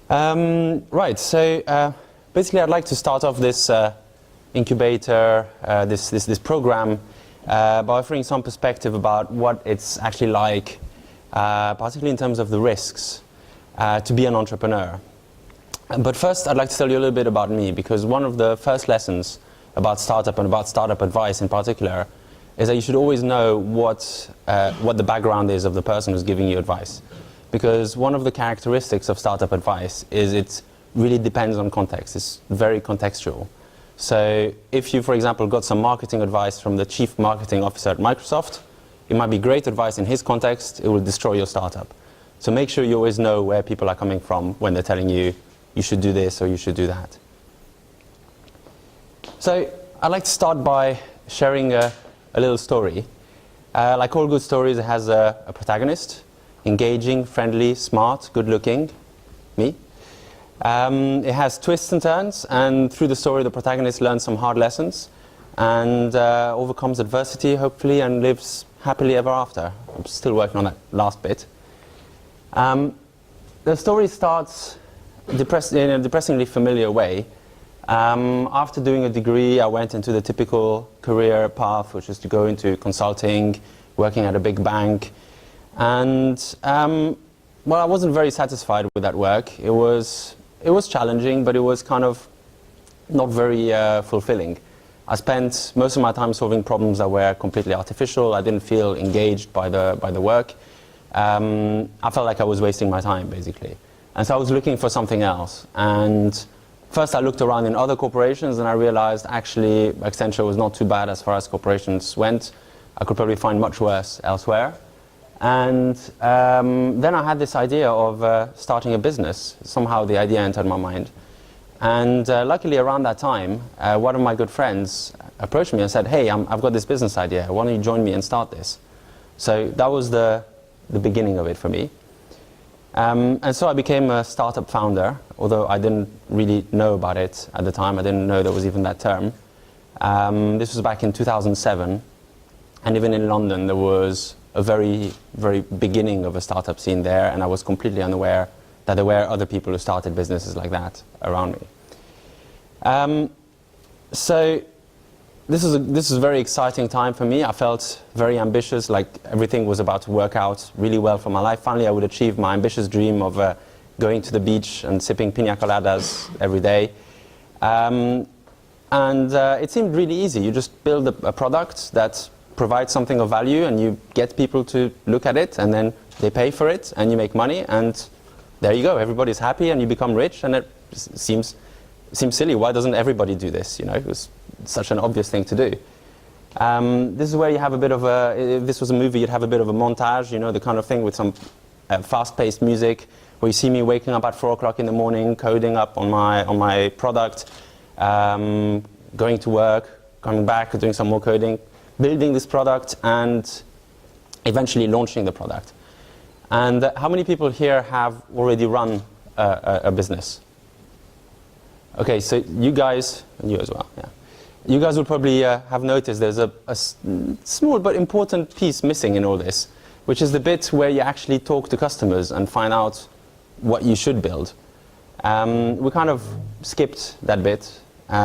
Right, so basically I'd like to start off this incubator, this program, by offering some perspective about what it's actually like, particularly in terms of the risks, to be an entrepreneur. But first I'd like to tell you a little bit about me, because one of the first lessons about startup and about startup advice in particular is that you should always know what the background is of the person who's giving you advice. Because one of the characteristics of startup advice is it really depends on context. It's very contextual. So if you, for example, got some marketing advice from the chief marketing officer at Microsoft, it might be great advice in his context, it will destroy your startup. So make sure you always know where people are coming from when they're telling you, you should do this or you should do that. So I'd like to start by sharing a little story. Like all good stories, it has a protagonist. Engaging, friendly, smart, good-looking, me. It has twists and turns, and through the story the protagonist learns some hard lessons and overcomes adversity, hopefully, and lives happily ever after. I'm still working on that last bit. The story starts in a depressingly familiar way. After doing a degree, I went into the typical career path, which is to go into consulting, working at a big bank. And well, I wasn't very satisfied with that work. It was challenging, but it was kind of not very fulfilling. I spent most of my time solving problems that were completely artificial. I didn't feel engaged by the work. I felt like I was wasting my time, basically. And so I was looking for something else. And first I looked around in other corporations, and I realized actually Accenture was not too bad as far as corporations went. I could probably find much worse elsewhere. And then I had this idea of starting a business. Somehow the idea entered my mind. And luckily around that time, one of my good friends approached me and said, hey, I've got this business idea. Why don't you join me and start this? So that was the beginning of it for me. And so I became a startup founder, although I didn't really know about it at the time. I didn't know there was even that term. This was back in 2007. And even in London, there was a very, very beginning of a startup scene there, and I was completely unaware that there were other people who started businesses like that around me. So this is a very exciting time for me. I felt very ambitious, like everything was about to work out really well for my life. Finally, I would achieve my ambitious dream of going to the beach and sipping piña coladas every day. And it seemed really easy. You just build a product that provide something of value, and you get people to look at it, and then they pay for it, and you make money, and there you go. Everybody's happy, and you become rich, and it seems silly. Why doesn't everybody do this? You know, it was such an obvious thing to do. This is where you have a bit of a. If this was a movie, you'd have a bit of a montage. You know, the kind of thing with some fast-paced music, where you see me waking up at 4 o'clock in the morning, coding up on my product, going to work, coming back, doing some more coding, building this product, and eventually launching the product. And how many people here have already run a business? Okay, so you guys, and you as well, yeah. You guys will probably have noticed there's a small but important piece missing in all this, which is the bit where you actually talk to customers and find out what you should build. We kind of skipped that bit.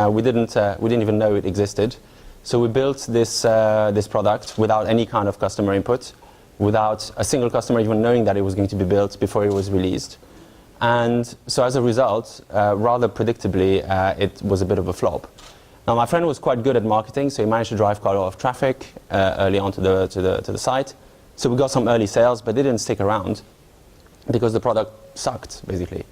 We didn't even know it existed. So we built this product without any kind of customer input, without a single customer even knowing that it was going to be built before it was released. And so as a result, rather predictably, it was a bit of a flop. Now my friend was quite good at marketing, so he managed to drive quite a lot of traffic early on to the site. So we got some early sales, but they didn't stick around because the product sucked, basically.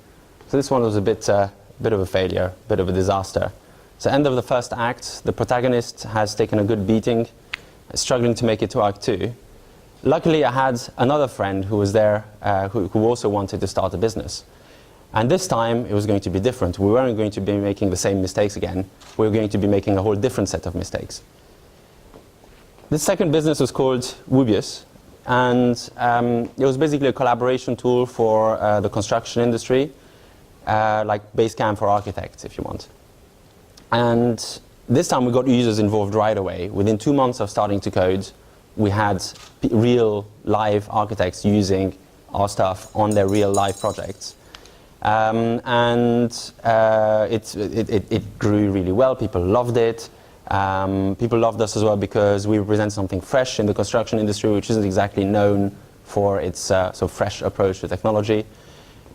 So this one was a bit of a failure, a bit of a disaster. So end of the first act, the protagonist has taken a good beating, struggling to make it to Act 2. Luckily, I had another friend who was there who also wanted to start a business. And this time, it was going to be different. We weren't going to be making the same mistakes again. We were going to be making a whole different set of mistakes. This second business was called Wubius, and it was basically a collaboration tool for the construction industry, like Basecamp for architects, if you want. And this time we got users involved right away. Within 2 months of starting to code, we had real live architects using our stuff on their real live projects. It grew really well. People loved it. People loved us as well because we represent something fresh in the construction industry, which isn't exactly known for its sort of fresh approach to technology.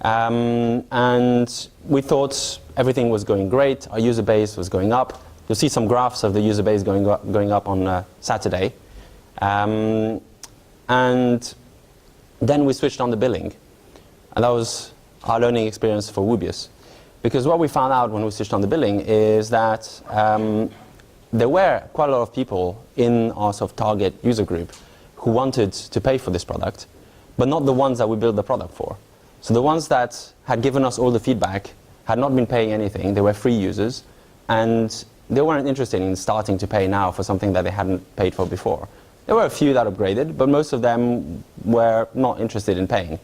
And we thought everything was going great. Our user base was going up. You'll see some graphs of the user base going up on Saturday. And then we switched on the billing. And that was our learning experience for Wubius. Because what we found out when we switched on the billing is that there were quite a lot of people in our sort of target user group who wanted to pay for this product, but not the ones that we built the product for. So the ones that had given us all the feedback had not been paying anything. They were free users, and they weren't interested in starting to pay now for something that they hadn't paid for before. There were a few that upgraded, but most of them were not interested in paying.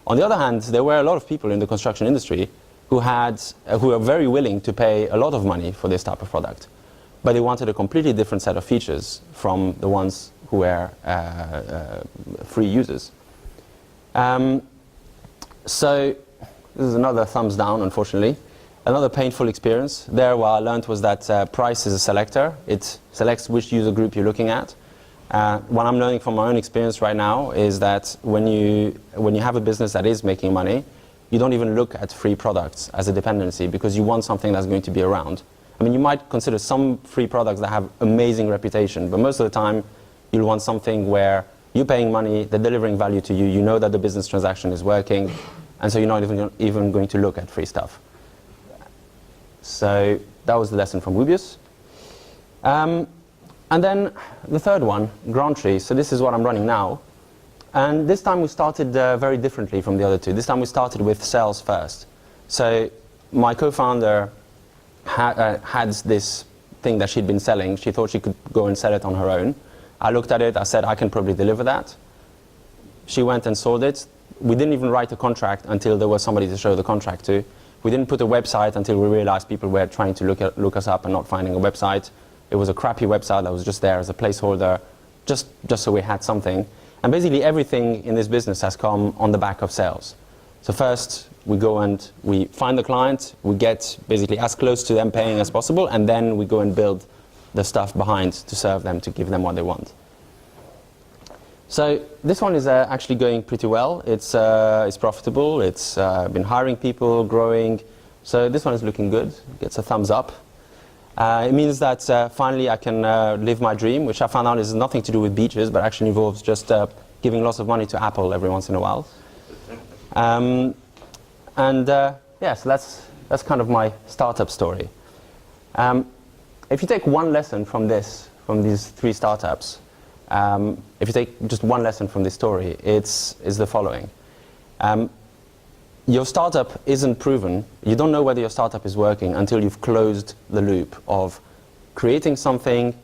On the other hand, there were a lot of people in the construction industry who were very willing to pay a lot of money for this type of product, but they wanted a completely different set of features from the ones who were free users. So this is another thumbs down, unfortunately. Another painful experience. There, what I learned was that price is a selector. It selects which user group you're looking at. What I'm learning from my own experience right now is that when you have a business that is making money, you don't even look at free products as a dependency because you want something that's going to be around. I mean, you might consider some free products that have amazing reputation, but most of the time you'll want something where you're paying money, they're delivering value to you, you know that the business transaction is working, and so you're not even going to look at free stuff. So that was the lesson from Wubius. And then the third one, Grantry. So this is what I'm running now. And this time we started very differently from the other two. This time we started with sales first. So my co-founder had this thing that she'd been selling. She thought she could go and sell it on her own. I looked at it, I said, I can probably deliver that. She went and sold it. We didn't even write a contract until there was somebody to show the contract to. We didn't put a website until we realized people were trying to look us up and not finding a website. It was a crappy website that was just there as a placeholder, just so we had something. And basically everything in this business has come on the back of sales. So first, we go and we find the client, we get basically as close to them paying as possible, and then we go and build the stuff behind to serve them, to give them what they want. So this one is actually going pretty well. It's profitable, it's been hiring people, growing. So this one is looking good, gets a thumbs up. It means that finally I can live my dream, which I found out is nothing to do with beaches, but actually involves just giving lots of money to Apple every once in a while. Yeah, so that's kind of my startup story. If you take one lesson from these three startups, if you take just one lesson from this story, it's the following. Your startup isn't proven. You don't know whether your startup is working until you've closed the loop of creating something,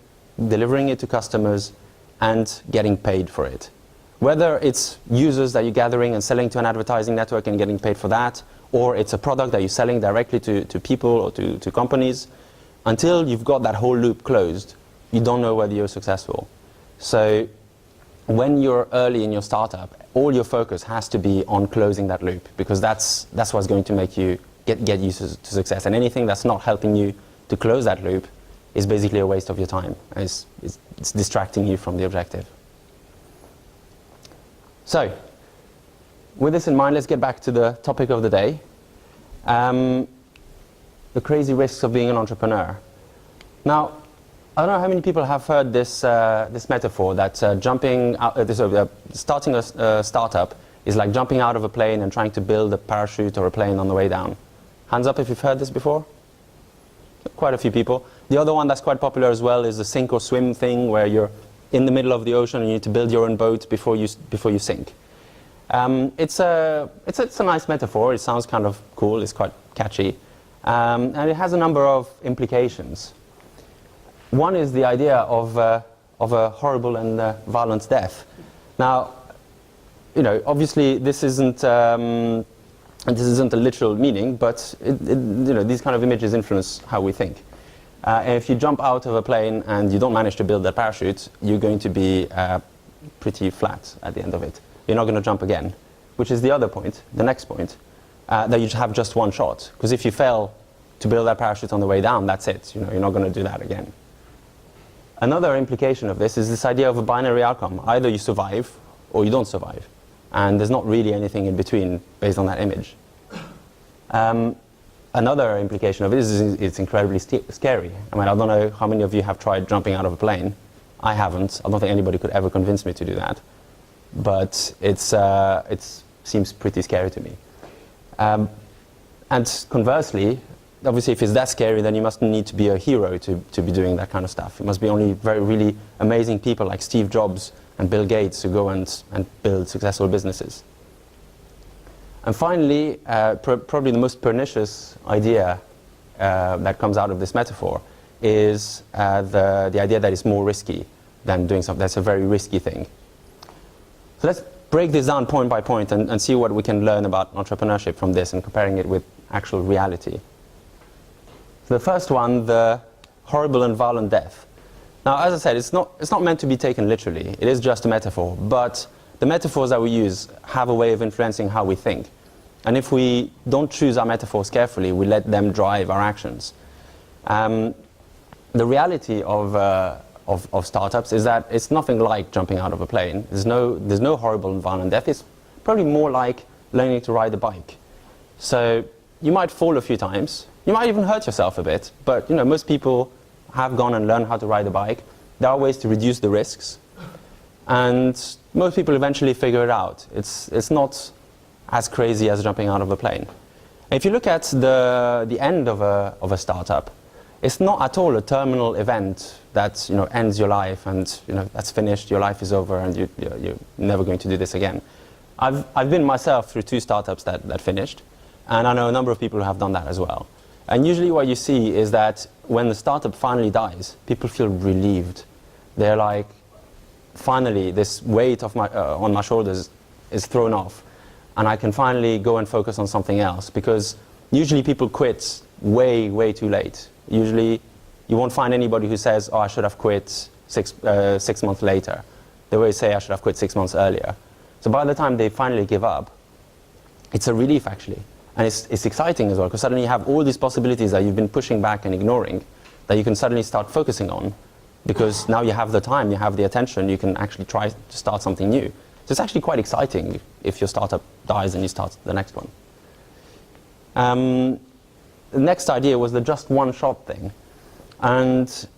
delivering it to customers, and getting paid for it. Whether it's users that you're gathering and selling to an advertising network and getting paid for that, or it's a product that you're selling directly to people or to companies, until you've got that whole loop closed, you don't know whether you're successful. So when you're early in your startup, all your focus has to be on closing that loop, because that's what's going to make you get you to success. And anything that's not helping you to close that loop is basically a waste of your time. It's distracting you from the objective. So with this in mind, let's get back to the topic of the day. The crazy risks of being an entrepreneur. Now, I don't know how many people have heard this metaphor that starting a startup is like jumping out of a plane and trying to build a parachute or a plane on the way down. Hands up if you've heard this before. Quite a few people. The other one that's quite popular as well is the sink or swim thing, where you're in the middle of the ocean and you need to build your own boat before you sink. It's a nice metaphor. It sounds kind of cool. It's quite catchy, and it has a number of implications. One is the idea of a horrible and violent death. Now, obviously this isn't a literal meaning, but these kind of images influence how we think. And if you jump out of a plane and you don't manage to build that parachute, you're going to be pretty flat at the end of it. You're not going to jump again, which is the other point, the next point. that you have just one shot. Because if you fail to build that parachute on the way down, that's it. You know, you're not going to do that again. Another implication of this is this idea of a binary outcome. Either you survive or you don't survive. And there's not really anything in between based on that image. Another implication of it is it's incredibly scary. I mean, I don't know how many of you have tried jumping out of a plane. I haven't. I don't think anybody could ever convince me to do that. But it seems pretty scary to me. And conversely, obviously, if it's that scary, then you must need to be a hero to be doing that kind of stuff. It must be only really amazing people like Steve Jobs and Bill Gates who go and build successful businesses. And finally, probably the most pernicious idea that comes out of this metaphor is the idea that it's more risky than doing something. That's a very risky thing. So let's break this down point by point and see what we can learn about entrepreneurship from this and comparing it with actual reality. So the first one, the horrible and violent death. Now, as I said, it's not meant to be taken literally. It is just a metaphor. But the metaphors that we use have a way of influencing how we think. And if we don't choose our metaphors carefully, we let them drive our actions. The reality of startups is that it's nothing like jumping out of a plane. There's no horrible and violent death. It's probably more like learning to ride a bike. So you might fall a few times. You might even hurt yourself a bit. But most people have gone and learned how to ride a bike. There are ways to reduce the risks. And most people eventually figure it out. It's not as crazy as jumping out of a plane. If you look at the end of a startup, it's not at all a terminal event that ends your life and that's finished, your life is over and you're never going to do this again. I've been myself through 2 startups that finished, and I know a number of people who have done that as well. And usually what you see is that when the startup finally dies, people feel relieved. They're like, finally, this weight of on my shoulders is thrown off, and I can finally go and focus on something else. Because usually people quit way, way too late. Usually you won't find anybody who says, oh, I should have quit 6 months later. They always say, I should have quit 6 months earlier. So by the time they finally give up, it's a relief actually. And it's exciting as well, because suddenly you have all these possibilities that you've been pushing back and ignoring that you can suddenly start focusing on, because now you have the time, you have the attention, you can actually try to start something new. So it's actually quite exciting if your startup dies and you start the next one. The next idea was the just one shot thing. And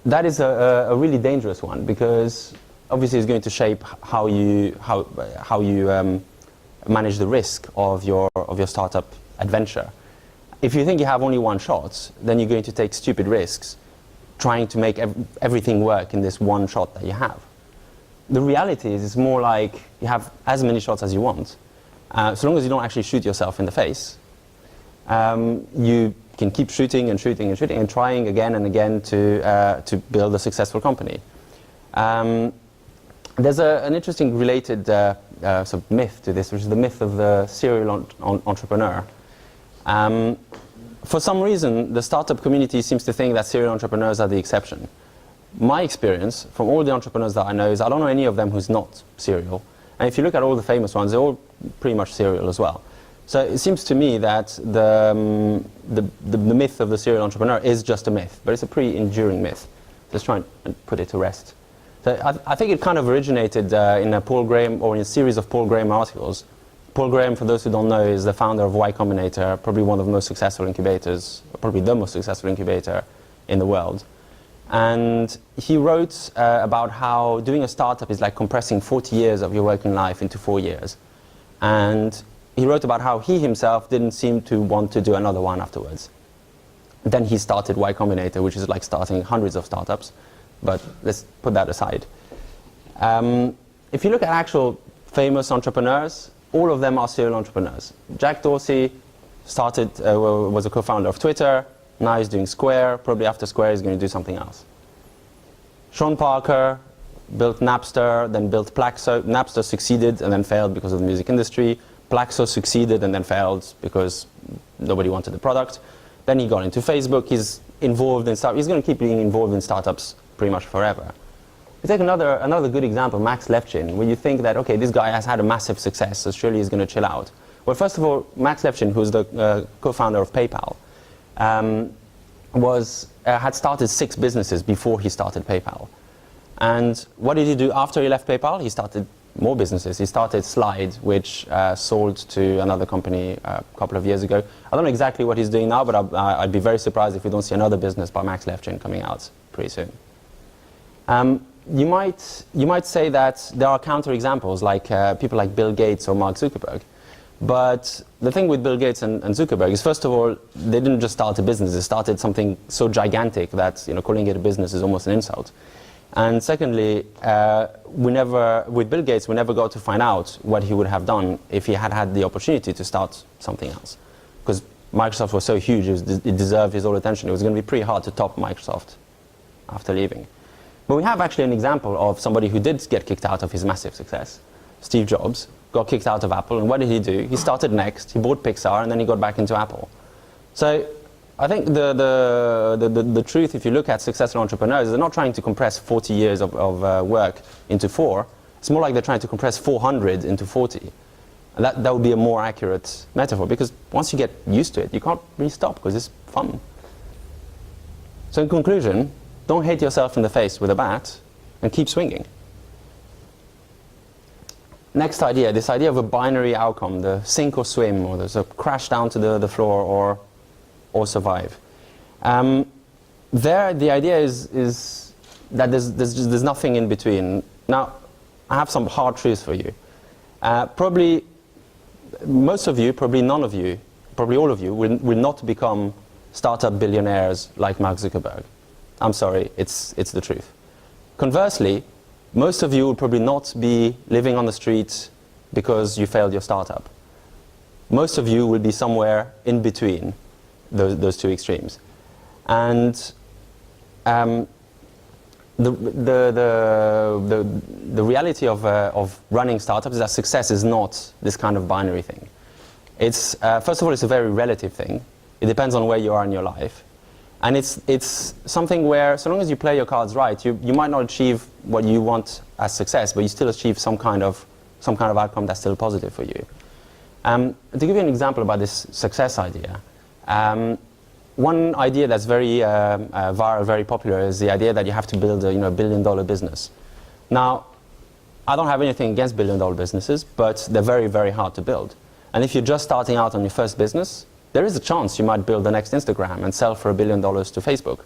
that is a really dangerous one, because obviously it's going to shape how you manage the risk of your startup adventure. If you think you have only one shot, then you're going to take stupid risks trying to make everything work in this one shot that you have. The reality is it's more like you have as many shots as you want. So long as you don't actually shoot yourself in the face, you can keep shooting and shooting and shooting and trying again and again to build a successful company. There's an interesting related sort of myth to this, which is the myth of the serial entrepreneur. For some reason, the startup community seems to think that serial entrepreneurs are the exception. My experience from all the entrepreneurs that I know is I don't know any of them who's not serial. And if you look at all the famous ones, they're all pretty much serial as well. So it seems to me that the myth of the serial entrepreneur is just a myth, but it's a pretty enduring myth. Let's try and put it to rest. So I think it kind of originated in a Paul Graham, or in a series of Paul Graham articles. Paul Graham, for those who don't know, is the founder of Y Combinator, probably one of the most successful incubators, probably the most successful incubator in the world. And he wrote about how doing a startup is like compressing 40 years of your working life into 4 years. And he wrote about how he himself didn't seem to want to do another one afterwards. Then he started Y Combinator, which is like starting hundreds of startups. But let's put that aside. If you look at actual famous entrepreneurs, all of them are serial entrepreneurs. Jack Dorsey was a co-founder of Twitter. Now he's doing Square. Probably after Square, he's going to do something else. Sean Parker built Napster, then built Plaxo. Napster succeeded and then failed because of the music industry. Plaxo succeeded and then failed because nobody wanted the product. Then he got into Facebook. He's involved in startups. He's going to keep being involved in startups pretty much forever. You take another good example, Max Levchin, where you think that, okay, this guy has had a massive success, so surely he's going to chill out. Well, first of all, Max Levchin, who's the co-founder of PayPal, had started 6 businesses before he started PayPal. And what did he do after he left PayPal? He started more businesses. He started Slide, which sold to another company a couple of years ago. I don't know exactly what he's doing now, but I'd be very surprised if we don't see another business by Max Levchin coming out pretty soon. You might say that there are counterexamples, like people like Bill Gates or Mark Zuckerberg. But the thing with Bill Gates and Zuckerberg is, first of all, they didn't just start a business. They started something so gigantic that calling it a business is almost an insult. And secondly, with Bill Gates, we never got to find out what he would have done if he had had the opportunity to start something else. Because Microsoft was so huge, it deserved his whole attention. It was going to be pretty hard to top Microsoft after leaving. But we have actually an example of somebody who did get kicked out of his massive success. Steve Jobs got kicked out of Apple, and what did he do? He started Next, he bought Pixar, and then he got back into Apple. So I think the truth, if you look at successful entrepreneurs, they're not trying to compress 40 years of work into 4. It's more like they're trying to compress 400 into 40. And that would be a more accurate metaphor, because once you get used to it, you can't really stop, because it's fun. So in conclusion, don't hit yourself in the face with a bat, and keep swinging. Next idea, this idea of a binary outcome, the sink or swim, or there's a crash down to the floor, or survive. There, the idea is that there's nothing in between. Now, I have some hard truths for you. Probably most of you, probably none of you, probably all of you will not become startup billionaires like Mark Zuckerberg. I'm sorry, it's the truth. Conversely, most of you will probably not be living on the street because you failed your startup. Most of you will be somewhere in between those two extremes. And the reality of running startups is that success is not this kind of binary thing. It's, first of all, it's a very relative thing. It depends on where you are in your life. And it's something where, so long as you play your cards right, you might not achieve what you want as success, but you still achieve some kind of outcome that's still positive for you. To give you an example about this success idea, one idea that's very viral, very popular, is the idea that you have to build a billion-dollar business. Now, I don't have anything against billion-dollar businesses, but they're very, very hard to build. And if you're just starting out on your first business, there is a chance you might build the next Instagram and sell for $1 billion to Facebook.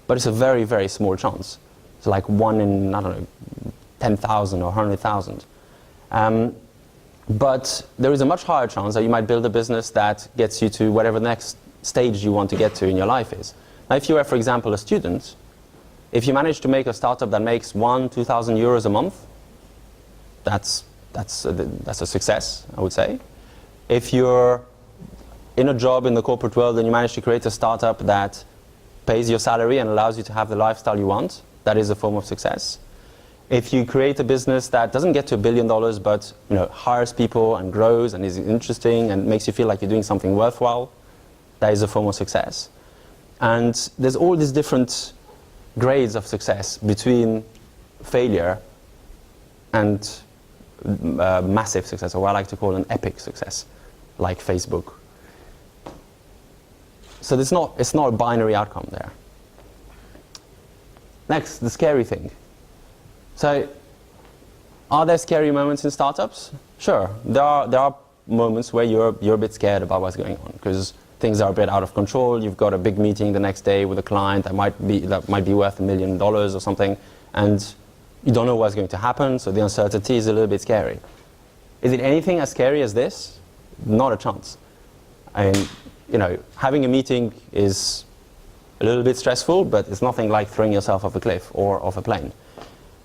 But it's a very, very small chance. It's like 1 in, I don't know, 10,000 or 100,000. But there is a much higher chance that you might build a business that gets you to whatever the next stage you want to get to in your life is. Now, if you were, for example, a student, if you manage to make a startup that makes 2,000 euros a month, that's a success, I would say. If you're in a job in the corporate world and you manage to create a startup that pays your salary and allows you to have the lifestyle you want, that is a form of success. If you create a business that doesn't get to $1 billion, but hires people and grows and is interesting and makes you feel like you're doing something worthwhile, that is a form of success. And there's all these different grades of success between failure and massive success, or what I like to call an epic success, like Facebook. So it's not a binary outcome there. Next, the scary thing. So, are there scary moments in startups? Sure, there are moments where you're a bit scared about what's going on, because things are a bit out of control. You've got a big meeting the next day with a client that might be worth $1 million or something, and you don't know what's going to happen, so the uncertainty is a little bit scary. Is it anything as scary as this? Not a chance. I mean, having a meeting is a little bit stressful, but it's nothing like throwing yourself off a cliff or off a plane.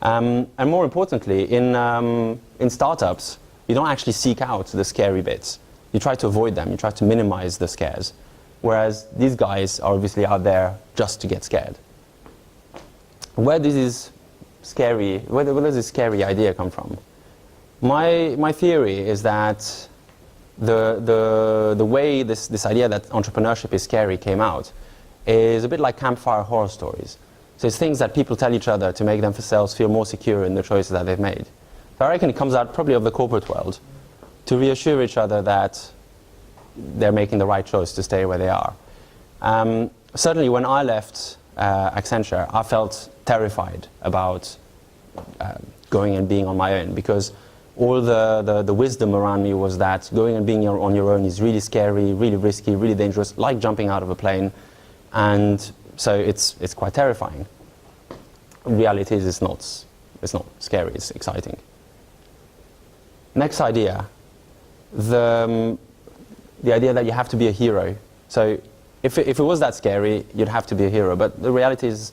And more importantly, in startups, you don't actually seek out the scary bits. You try to avoid them. You try to minimize the scares. Whereas these guys are obviously out there just to get scared. Where does this scary idea come from? My theory is that the way this idea that entrepreneurship is scary came out is a bit like campfire horror stories. So it's things that people tell each other to make themselves feel more secure in the choices that they've made. So I reckon it comes out probably of the corporate world. to reassure each other that they're making the right choice to stay where they are. Certainly when I left Accenture, I felt terrified about going and being on my own, because all the wisdom around me was that going and being on your own is really scary, really risky, really dangerous, like jumping out of a plane, and so it's quite terrifying. Reality is it's not scary, it's exciting. Next idea, the idea that you have to be a hero. So if it was that scary, you'd have to be a hero, but the reality is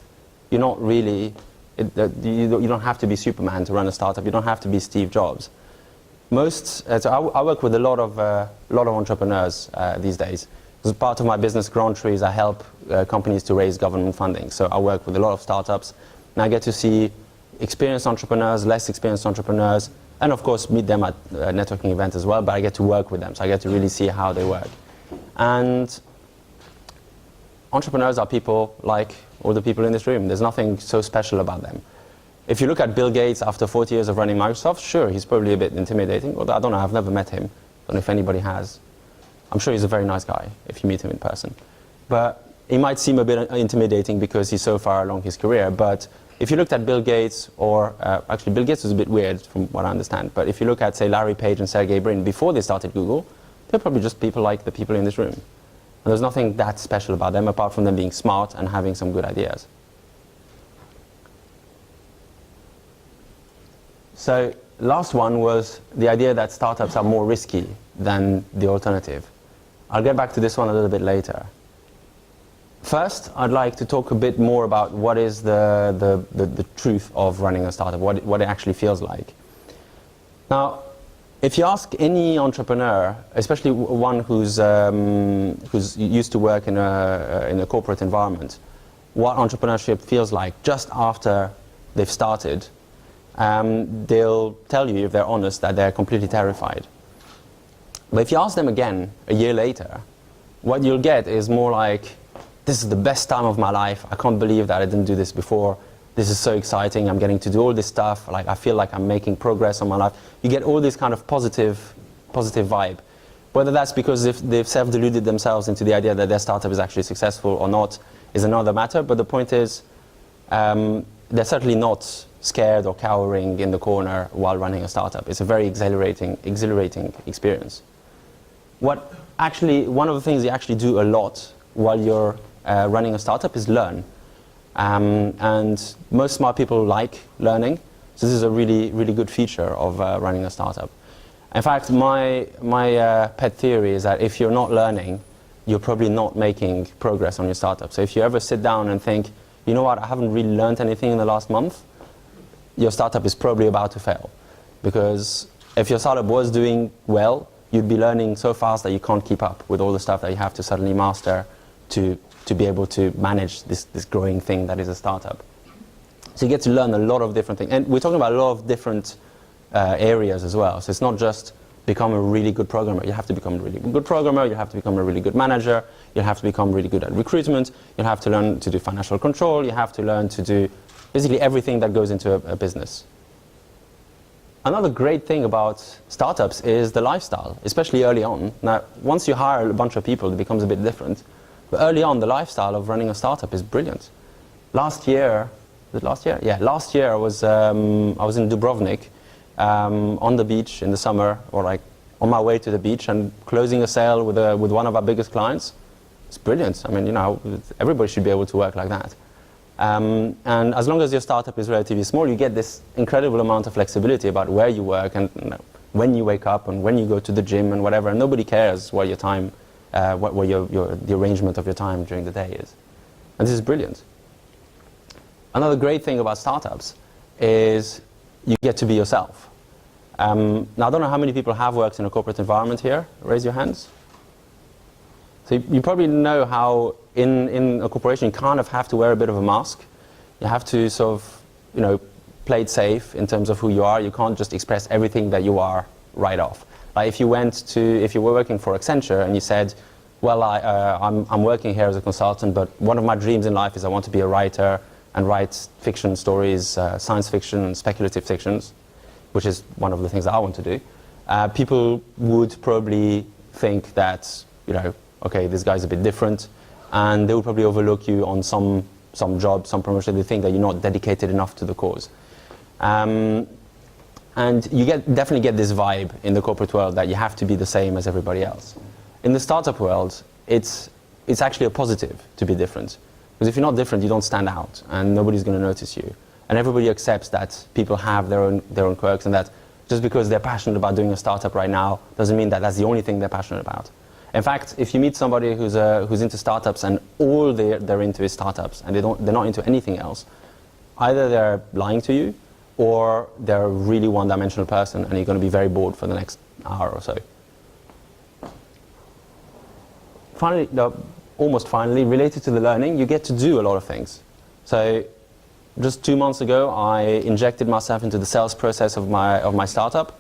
you're not really. You don't have to be Superman to run a startup. You don't have to be Steve Jobs. So I work with a lot of entrepreneurs these days. As part of my business, Grand Trees, I help companies to raise government funding. So I work with a lot of startups, and I get to see experienced entrepreneurs, less experienced entrepreneurs, and of course meet them at networking events as well. But I get to work with them, so I get to really see how they work. And entrepreneurs are people like all the people in this room. There's nothing so special about them. If you look at Bill Gates after 40 years of running Microsoft, sure, he's probably a bit intimidating. Well, I don't know, I've never met him. I don't know if anybody has. I'm sure he's a very nice guy if you meet him in person. But he might seem a bit intimidating because he's so far along his career. But if you looked at Bill Gates, or actually Bill Gates was a bit weird from what I understand, but if you look at, say, Larry Page and Sergey Brin before they started Google, they're probably just people like the people in this room. And there's nothing that special about them apart from them being smart and having some good ideas. So last one was the idea that startups are more risky than the alternative. I'll get back to this one a little bit later. First, I'd like to talk a bit more about what is the truth of running a startup, what it actually feels like. Now, if you ask any entrepreneur, especially one who's used to work in a corporate environment, what entrepreneurship feels like just after they've started, they'll tell you, if they're honest, that they're completely terrified. But if you ask them again a year later, what you'll get is more like, this is the best time of my life, I can't believe that I didn't do this before, this is so exciting, I'm getting to do all this stuff, like I feel like I'm making progress on my life. You get all this kind of positive vibe. Whether that's because they've self-deluded themselves into the idea that their startup is actually successful or not is another matter, but the point is, they're certainly not scared or cowering in the corner while running a startup. It's a very exhilarating experience. One of the things you actually do a lot while you're running a startup is learn. And most smart people like learning, so this is a really, really good feature of running a startup. In fact, my pet theory is that if you're not learning, you're probably not making progress on your startup. So if you ever sit down and think, you know what, I haven't really learned anything in the last month, your startup is probably about to fail. Because if your startup was doing well, you'd be learning so fast that you can't keep up with all the stuff that you have to suddenly master to be able to manage this growing thing that is a startup. So you get to learn a lot of different things. And we're talking about a lot of different areas as well. So it's not just become a really good programmer. You have to become a really good programmer, you have to become a really good manager, you'll have to become really good at recruitment, you'll have to learn to do financial control, you have to learn to do basically everything that goes into a business. Another great thing about startups is the lifestyle, especially early on. Now, once you hire a bunch of people, it becomes a bit different. But early on, the lifestyle of running a startup is brilliant. Last year, was it last year? Yeah, last year I was in Dubrovnik on the beach in the summer, or like on my way to the beach and closing a sale with one of our biggest clients. It's brilliant. I mean, you know, everybody should be able to work like that. And as long as your startup is relatively small, you get this incredible amount of flexibility about where you work and when you wake up and when you go to the gym and whatever. And nobody cares what your time, what the arrangement of your time during the day is. And this is brilliant. Another great thing about startups is you get to be yourself. Now, I don't know how many people have worked in a corporate environment here. Raise your hands. So you probably know how in a corporation you kind of have to wear a bit of a mask. You have to sort of, you know, play it safe in terms of who you are. You can't just express everything that you are right off. Like if you were working for Accenture and you said, well, I'm working here as a consultant, but one of my dreams in life is I want to be a writer and write fiction stories, science fiction, speculative fictions, which is one of the things that I want to do. people would probably think that, okay, this guy's a bit different, and they will probably overlook you on some job, some promotion. They think that you're not dedicated enough to the cause. And you definitely get this vibe in the corporate world that you have to be the same as everybody else. In the startup world, it's actually a positive to be different. Because if you're not different, you don't stand out, and nobody's going to notice you. And everybody accepts that people have their own quirks, and that just because they're passionate about doing a startup right now doesn't mean that that's the only thing they're passionate about. In fact, if you meet somebody who's into startups and all they're into is startups and they're not into anything else, either they're lying to you or they're a really one-dimensional person and you're going to be very bored for the next hour or so. Finally, almost finally, related to the learning, you get to do a lot of things. So just 2 months ago, I injected myself into the sales process of my startup,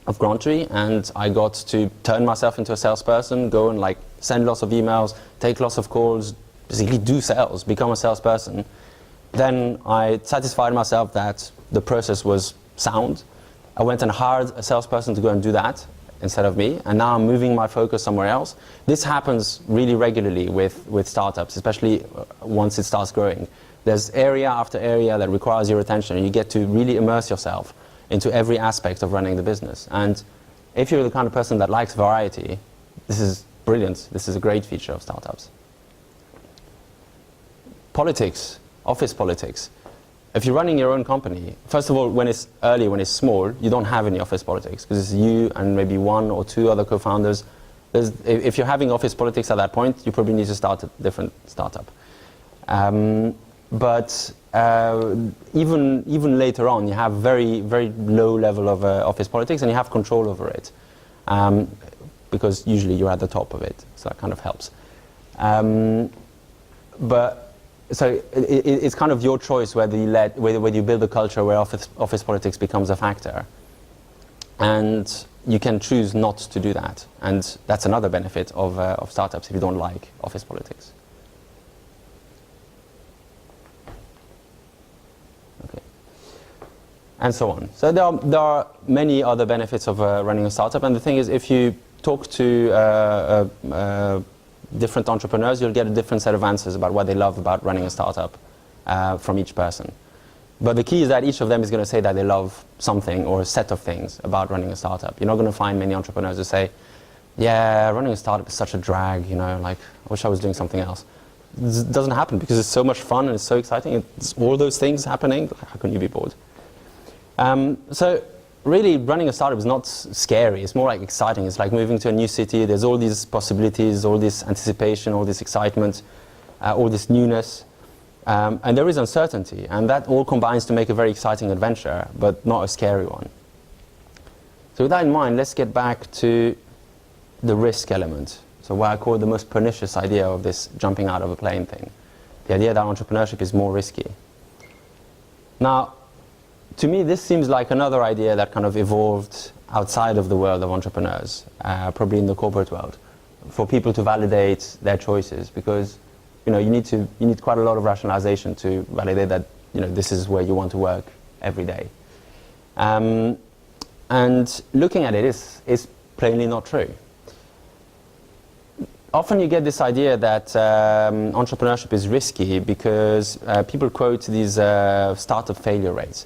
of Grantry, and I got to turn myself into a salesperson, go and send lots of emails, take lots of calls, basically do sales, become a salesperson. Then I satisfied myself that the process was sound. I went and hired a salesperson to go and do that instead of me, and now I'm moving my focus somewhere else. This happens really regularly with startups, especially once it starts growing. There's area after area that requires your attention, and you get to really immerse yourself into every aspect of running the business. And if you're the kind of person that likes variety, this is brilliant. This is a great feature of startups. Politics, office politics. If you're running your own company, first of all, when it's early, when it's small, you don't have any office politics, because it's you and maybe 1 or 2 other co-founders. If you're having office politics at that point, you probably need to start a different startup. But even later on, you have very, very low level of office politics, and you have control over it, because usually you're at the top of it, so that kind of helps. So it's kind of your choice whether you build a culture where office politics becomes a factor, and you can choose not to do that, and that's another benefit of startups if you don't like office politics. And so on. So there are many other benefits of running a startup, and the thing is, if you talk to different entrepreneurs, you'll get a different set of answers about what they love about running a startup from each person. But the key is that each of them is going to say that they love something or a set of things about running a startup. You're not going to find many entrepreneurs who say, yeah, running a startup is such a drag, I wish I was doing something else. It doesn't happen because it's so much fun and it's so exciting. It's all those things happening. How can you be bored? So really, running a startup is not scary. It's more like exciting. It's like moving to a new city. There's all these possibilities, all this anticipation, all this excitement, all this newness. And there is uncertainty. And that all combines to make a very exciting adventure, but not a scary one. So with that in mind, let's get back to the risk element. So what I call the most pernicious idea of this jumping out of a plane thing. The idea that entrepreneurship is more risky. Now, to me, this seems like another idea that kind of evolved outside of the world of entrepreneurs, probably in the corporate world, for people to validate their choices, because you need quite a lot of rationalization to validate that this is where you want to work every day. And looking at it is plainly not true. Often you get this idea that entrepreneurship is risky because people quote these startup failure rates.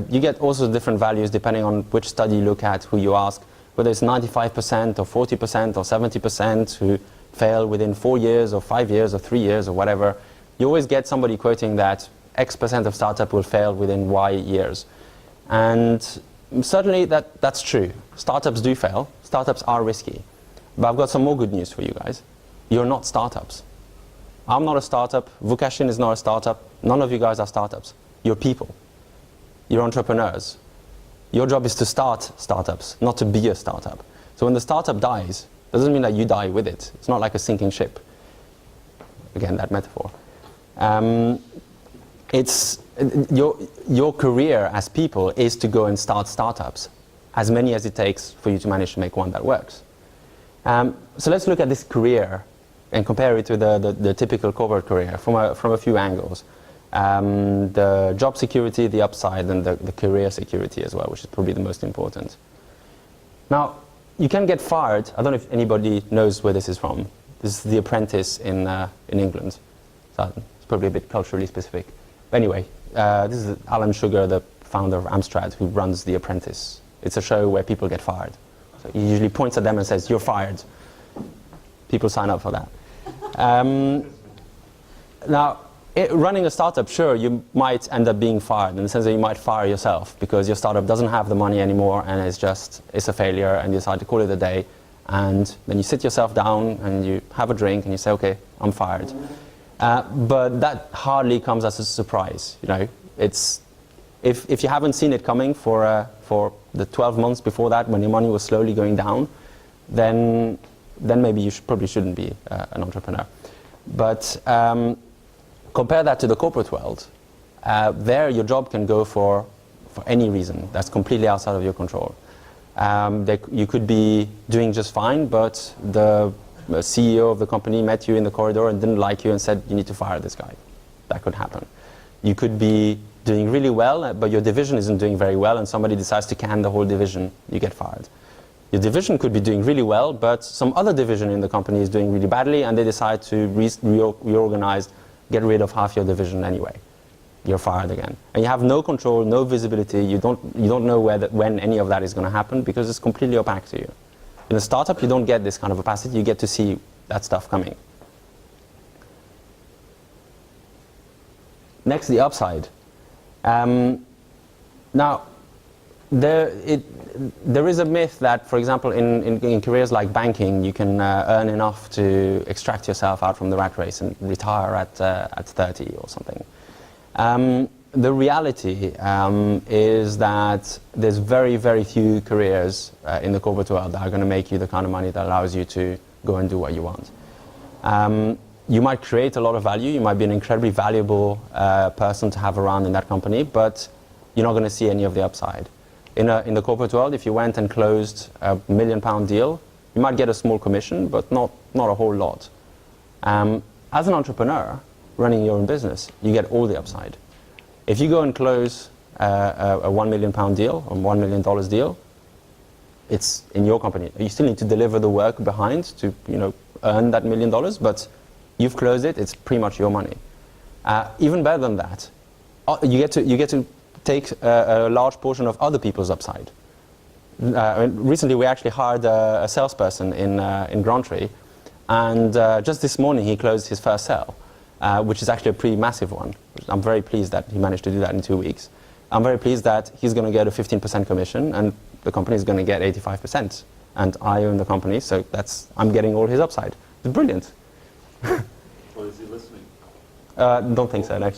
You get also different values depending on which study you look at, who you ask, whether it's 95% or 40% or 70% who fail within 4 years or 5 years or 3 years or whatever. You always get somebody quoting that X% of startup will fail within Y years. And certainly that's true. Startups do fail. Startups are risky. But I've got some more good news for you guys. You're not startups. I'm not a startup. Vukashin is not a startup. None of you guys are startups. You're people. You're entrepreneurs. Your job is to start startups, not to be a startup. So when the startup dies, it doesn't mean that you die with it. It's not like a sinking ship. Again, that metaphor. It's your career as people is to go and start startups, as many as it takes for you to manage to make one that works. So let's look at this career and compare it to the typical corporate career from a few angles. The job security, the upside, and the career security as well, which is probably the most important. Now, you can get fired. I don't know if anybody knows where this is from. This is The Apprentice in England. So it's probably a bit culturally specific. But anyway, this is Alan Sugar, the founder of Amstrad, who runs The Apprentice. It's a show where people get fired. So he usually points at them and says, "You're fired." People sign up for that. Now, running a startup, sure, you might end up being fired in the sense that you might fire yourself because your startup doesn't have the money anymore and it's a failure and you decide to call it a day. And then you sit yourself down and you have a drink and you say, "Okay, I'm fired." But that hardly comes as a surprise. You know, it's if you haven't seen it coming for the 12 months before that, when your money was slowly going down, then maybe you probably shouldn't be an entrepreneur. But compare that to the corporate world. There, your job can go for any reason that's completely outside of your control. You could be doing just fine, but the CEO of the company met you in the corridor and didn't like you and said, "You need to fire this guy." That could happen. You could be doing really well, but your division isn't doing very well and somebody decides to can the whole division. You get fired. Your division could be doing really well, but some other division in the company is doing really badly and they decide to reorganize, get rid of half your division anyway. You're fired again. And you have no control, no visibility. You don't know when any of that is going to happen because it's completely opaque to you. In a startup, you don't get this kind of opacity. You get to see that stuff coming. Next, the upside. Now, there is a myth that, for example, in careers like banking, you can earn enough to extract yourself out from the rat race and retire at 30 or something. The reality is that there's very, very few careers in the corporate world that are going to make you the kind of money that allows you to go and do what you want. You might create a lot of value. You might be an incredibly valuable person to have around in that company, but you're not going to see any of the upside. In the corporate world, if you went and closed a £1 million deal, you might get a small commission, but not a whole lot. As an entrepreneur running your own business, you get all the upside. If you go and close a £1 million deal or $1 million deal, it's in your company. You still need to deliver the work behind to earn that $1 million, but you've closed it. It's pretty much your money. Even better than that, you get to take a large portion of other people's upside. Recently, we actually hired a salesperson in Grantry, and just this morning he closed his first sale, which is actually a pretty massive one. I'm very pleased that he managed to do that in 2 weeks. I'm very pleased that he's going to get a 15% commission, and the company is going to get 85%. And I own the company, so I'm getting all his upside. It's brilliant. Well, is he listening? Don't think so, no.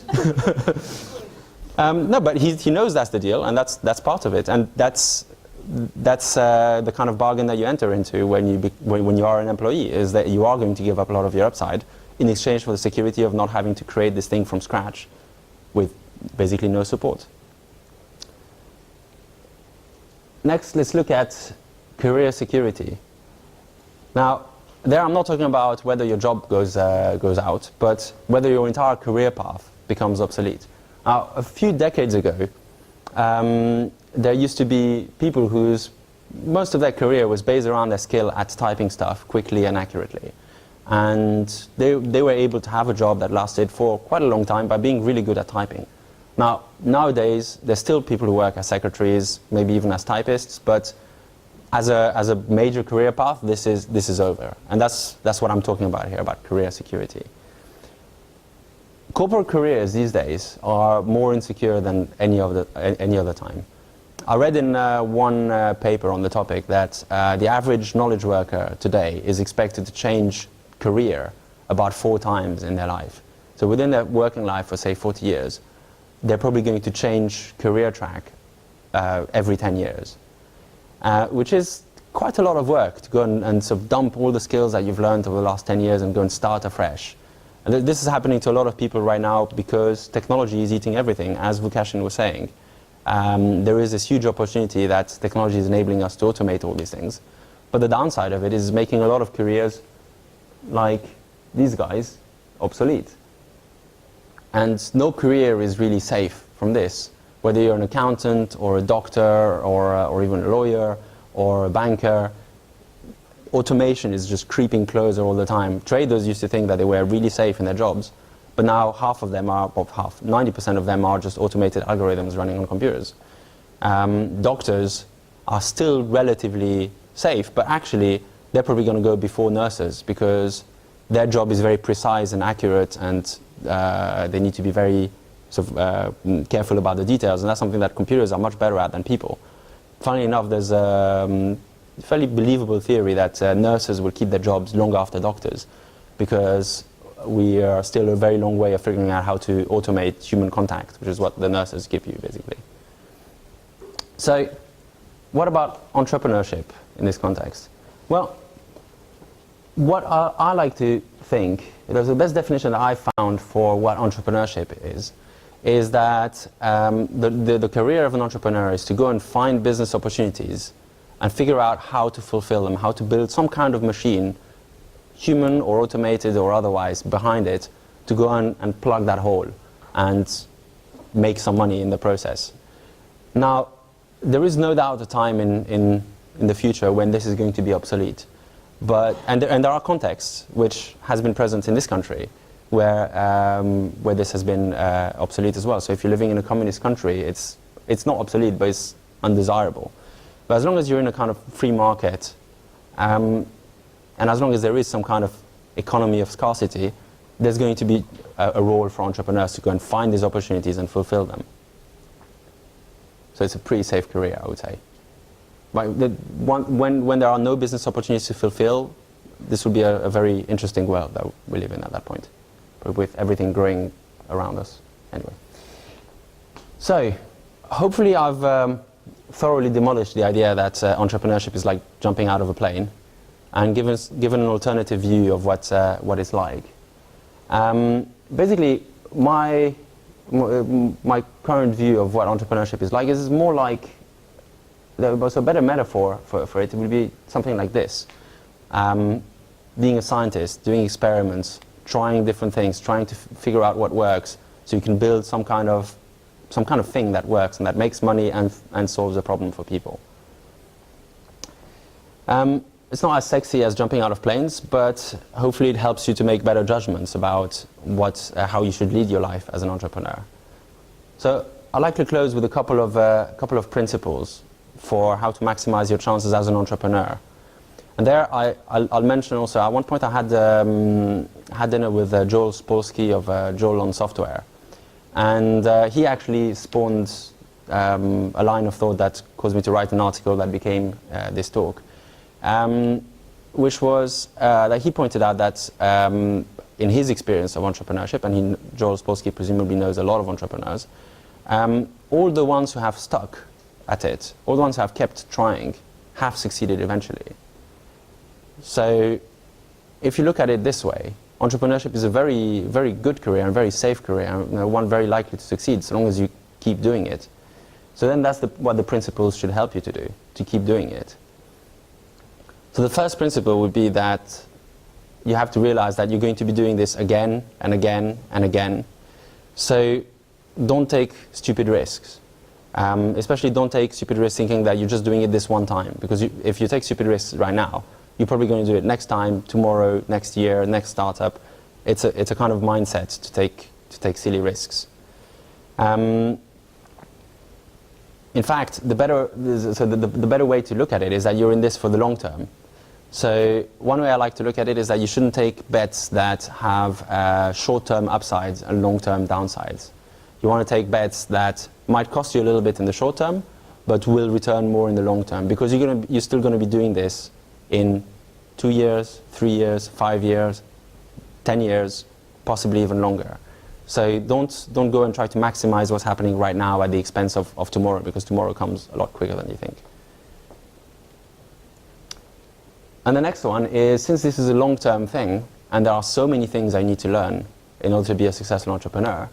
No, but he knows that's the deal, and that's part of it, and that's the kind of bargain that you enter into when you are an employee, is that you are going to give up a lot of your upside in exchange for the security of not having to create this thing from scratch with basically no support. Next, let's look at career security. Now, there I'm not talking about whether your job goes out, but whether your entire career path becomes obsolete. Now, a few decades ago, there used to be people whose most of their career was based around their skill at typing stuff quickly and accurately. And they were able to have a job that lasted for quite a long time by being really good at typing. Now, nowadays, there's still people who work as secretaries, maybe even as typists, but as a major career path, this is over. And that's what I'm talking about here, about career security. Corporate careers these days are more insecure than any other time. I read in one paper on the topic that the average knowledge worker today is expected to change career about 4 times in their life. So within their working life for, say, 40 years, they're probably going to change career track every 10 years, which is quite a lot of work to go and sort of dump all the skills that you've learned over the last 10 years and go and start afresh. And this is happening to a lot of people right now because technology is eating everything, as Vukashin was saying. There is this huge opportunity that technology is enabling us to automate all these things. But the downside of it is making a lot of careers like these guys obsolete. And no career is really safe from this. Whether you're an accountant or a doctor or even a lawyer or a banker, automation is just creeping closer all the time. Traders used to think that they were really safe in their jobs, but now half of them are, or half, 90% of them are just automated algorithms running on computers. Doctors are still relatively safe, but actually they're probably going to go before nurses because their job is very precise and accurate, and they need to be very careful about the details, and that's something that computers are much better at than people. Funnily enough, there's a fairly believable theory that nurses will keep their jobs long after doctors, because we are still a very long way of figuring out how to automate human contact, which is what the nurses give you, basically. So, what about entrepreneurship in this context? Well, what I like to think, the best definition that I found for what entrepreneurship is that the career of an entrepreneur is to go and find business opportunities and figure out how to fulfill them, how to build some kind of machine, human or automated or otherwise, behind it to go and plug that hole and make some money in the process. Now, there is no doubt a time in the future when this is going to be obsolete. And there are contexts which has been present in this country where this has been obsolete as well. So if you're living in a communist country, it's not obsolete, but it's undesirable. But as long as you're in a kind of free market, and as long as there is some kind of economy of scarcity, there's going to be a role for entrepreneurs to go and find these opportunities and fulfill them. So it's a pretty safe career, I would say. But when there are no business opportunities to fulfill, this will be a very interesting world that we live in at that point, but with everything growing around us. Anyway. So, hopefully I've thoroughly demolished the idea that entrepreneurship is like jumping out of a plane, and given an alternative view of what it's like. Basically, my current view of what entrepreneurship is like is more like, so a better metaphor for it would be something like this. Being a scientist, doing experiments, trying different things, trying to figure out what works, so you can build some kind of thing that works and that makes money and solves a problem for people. It's not as sexy as jumping out of planes, but hopefully it helps you to make better judgments about how you should lead your life as an entrepreneur. So I'd like to close with a couple of principles for how to maximize your chances as an entrepreneur. And there I'll mention also, at one point I had dinner with Joel Spolsky of Joel on Software. And he actually spawned a line of thought that caused me to write an article that became this talk. Which was that he pointed out that in his experience of entrepreneurship, and Joel Spolsky presumably knows a lot of entrepreneurs, all the ones who have stuck at it, all the ones who have kept trying, have succeeded eventually. So if you look at it this way, entrepreneurship is a very, very good career and very safe career, and one very likely to succeed so long as you keep doing it. So then that's what the principles should help you to do, to keep doing it. So the first principle would be that you have to realize that you're going to be doing this again and again and again. So don't take stupid risks. Especially don't take stupid risks thinking that you're just doing it this one time. Because if you take stupid risks right now, you're probably going to do it next time, tomorrow, next year, next startup. It's a kind of mindset to take silly risks. In fact, the better way to look at it is that you're in this for the long term. So one way I like to look at it is that you shouldn't take bets that have short-term upsides and long-term downsides. You want to take bets that might cost you a little bit in the short term, but will return more in the long term, because you're still going to be doing this in 2 years, 3 years, 5 years, 10 years, possibly even longer. So don't go and try to maximize what's happening right now at the expense of tomorrow, because tomorrow comes a lot quicker than you think. And the next one is, since this is a long-term thing, and there are so many things I need to learn in order to be a successful entrepreneur,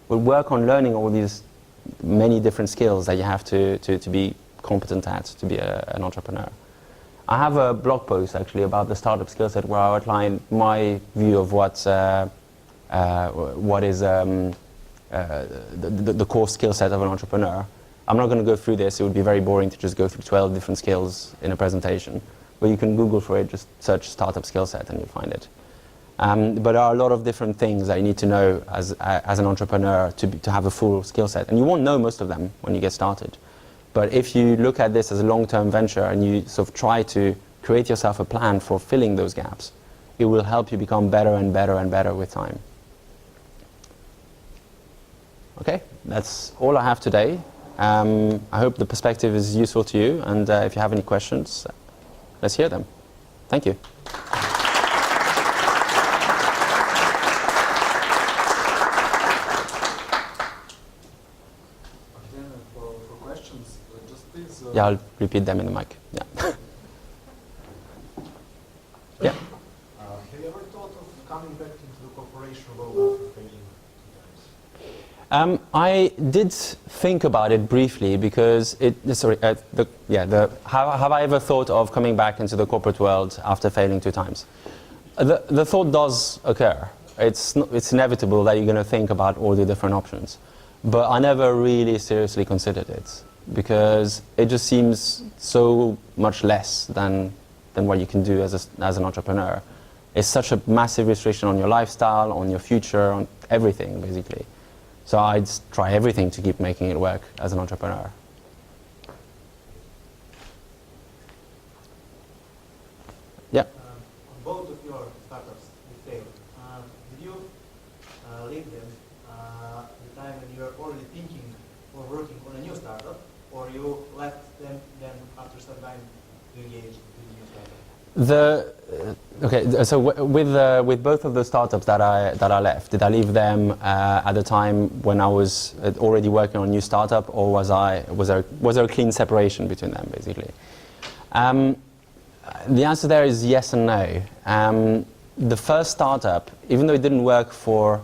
we'll work on learning all these many different skills that you have to be competent at to be an entrepreneur. I have a blog post actually about the startup skill set where I outline my view of what is the core skill set of an entrepreneur. I'm not going to go through this. It would be very boring to just go through 12 different skills in a presentation. But you can Google for it, just search startup skill set and you'll find it. But there are a lot of different things that you need to know as an entrepreneur to have a full skill set. And you won't know most of them when you get started. But if you look at this as a long-term venture and you sort of try to create yourself a plan for filling those gaps, it will help you become better and better and better with time. Okay, that's all I have today. I hope the perspective is useful to you, and if you have any questions, let's hear them. Thank you. For questions, just please. Yeah, I'll repeat them in the mic. Yeah. Yeah. Have you ever thought of coming back into the corporation world after failing two times? I did think about it briefly because have I ever thought of coming back into the corporate world after failing 2 times? The thought does occur. It's inevitable that you're going to think about all the different options. But I never really seriously considered it because it just seems so much less than what you can do as an entrepreneur. It's such a massive restriction on your lifestyle, on your future, on everything, basically. So I'd try everything to keep making it work as an entrepreneur. Yeah. On both of your startups, you failed. Did you leave them the time when you were already thinking or working on a new startup, or you left them then after some time to engage with a new startup? So with both of the startups that I left, did I leave them at the time when I was already working on a new startup, or was there a clean separation between them, basically? The answer there is yes and no. The first startup, even though it didn't work for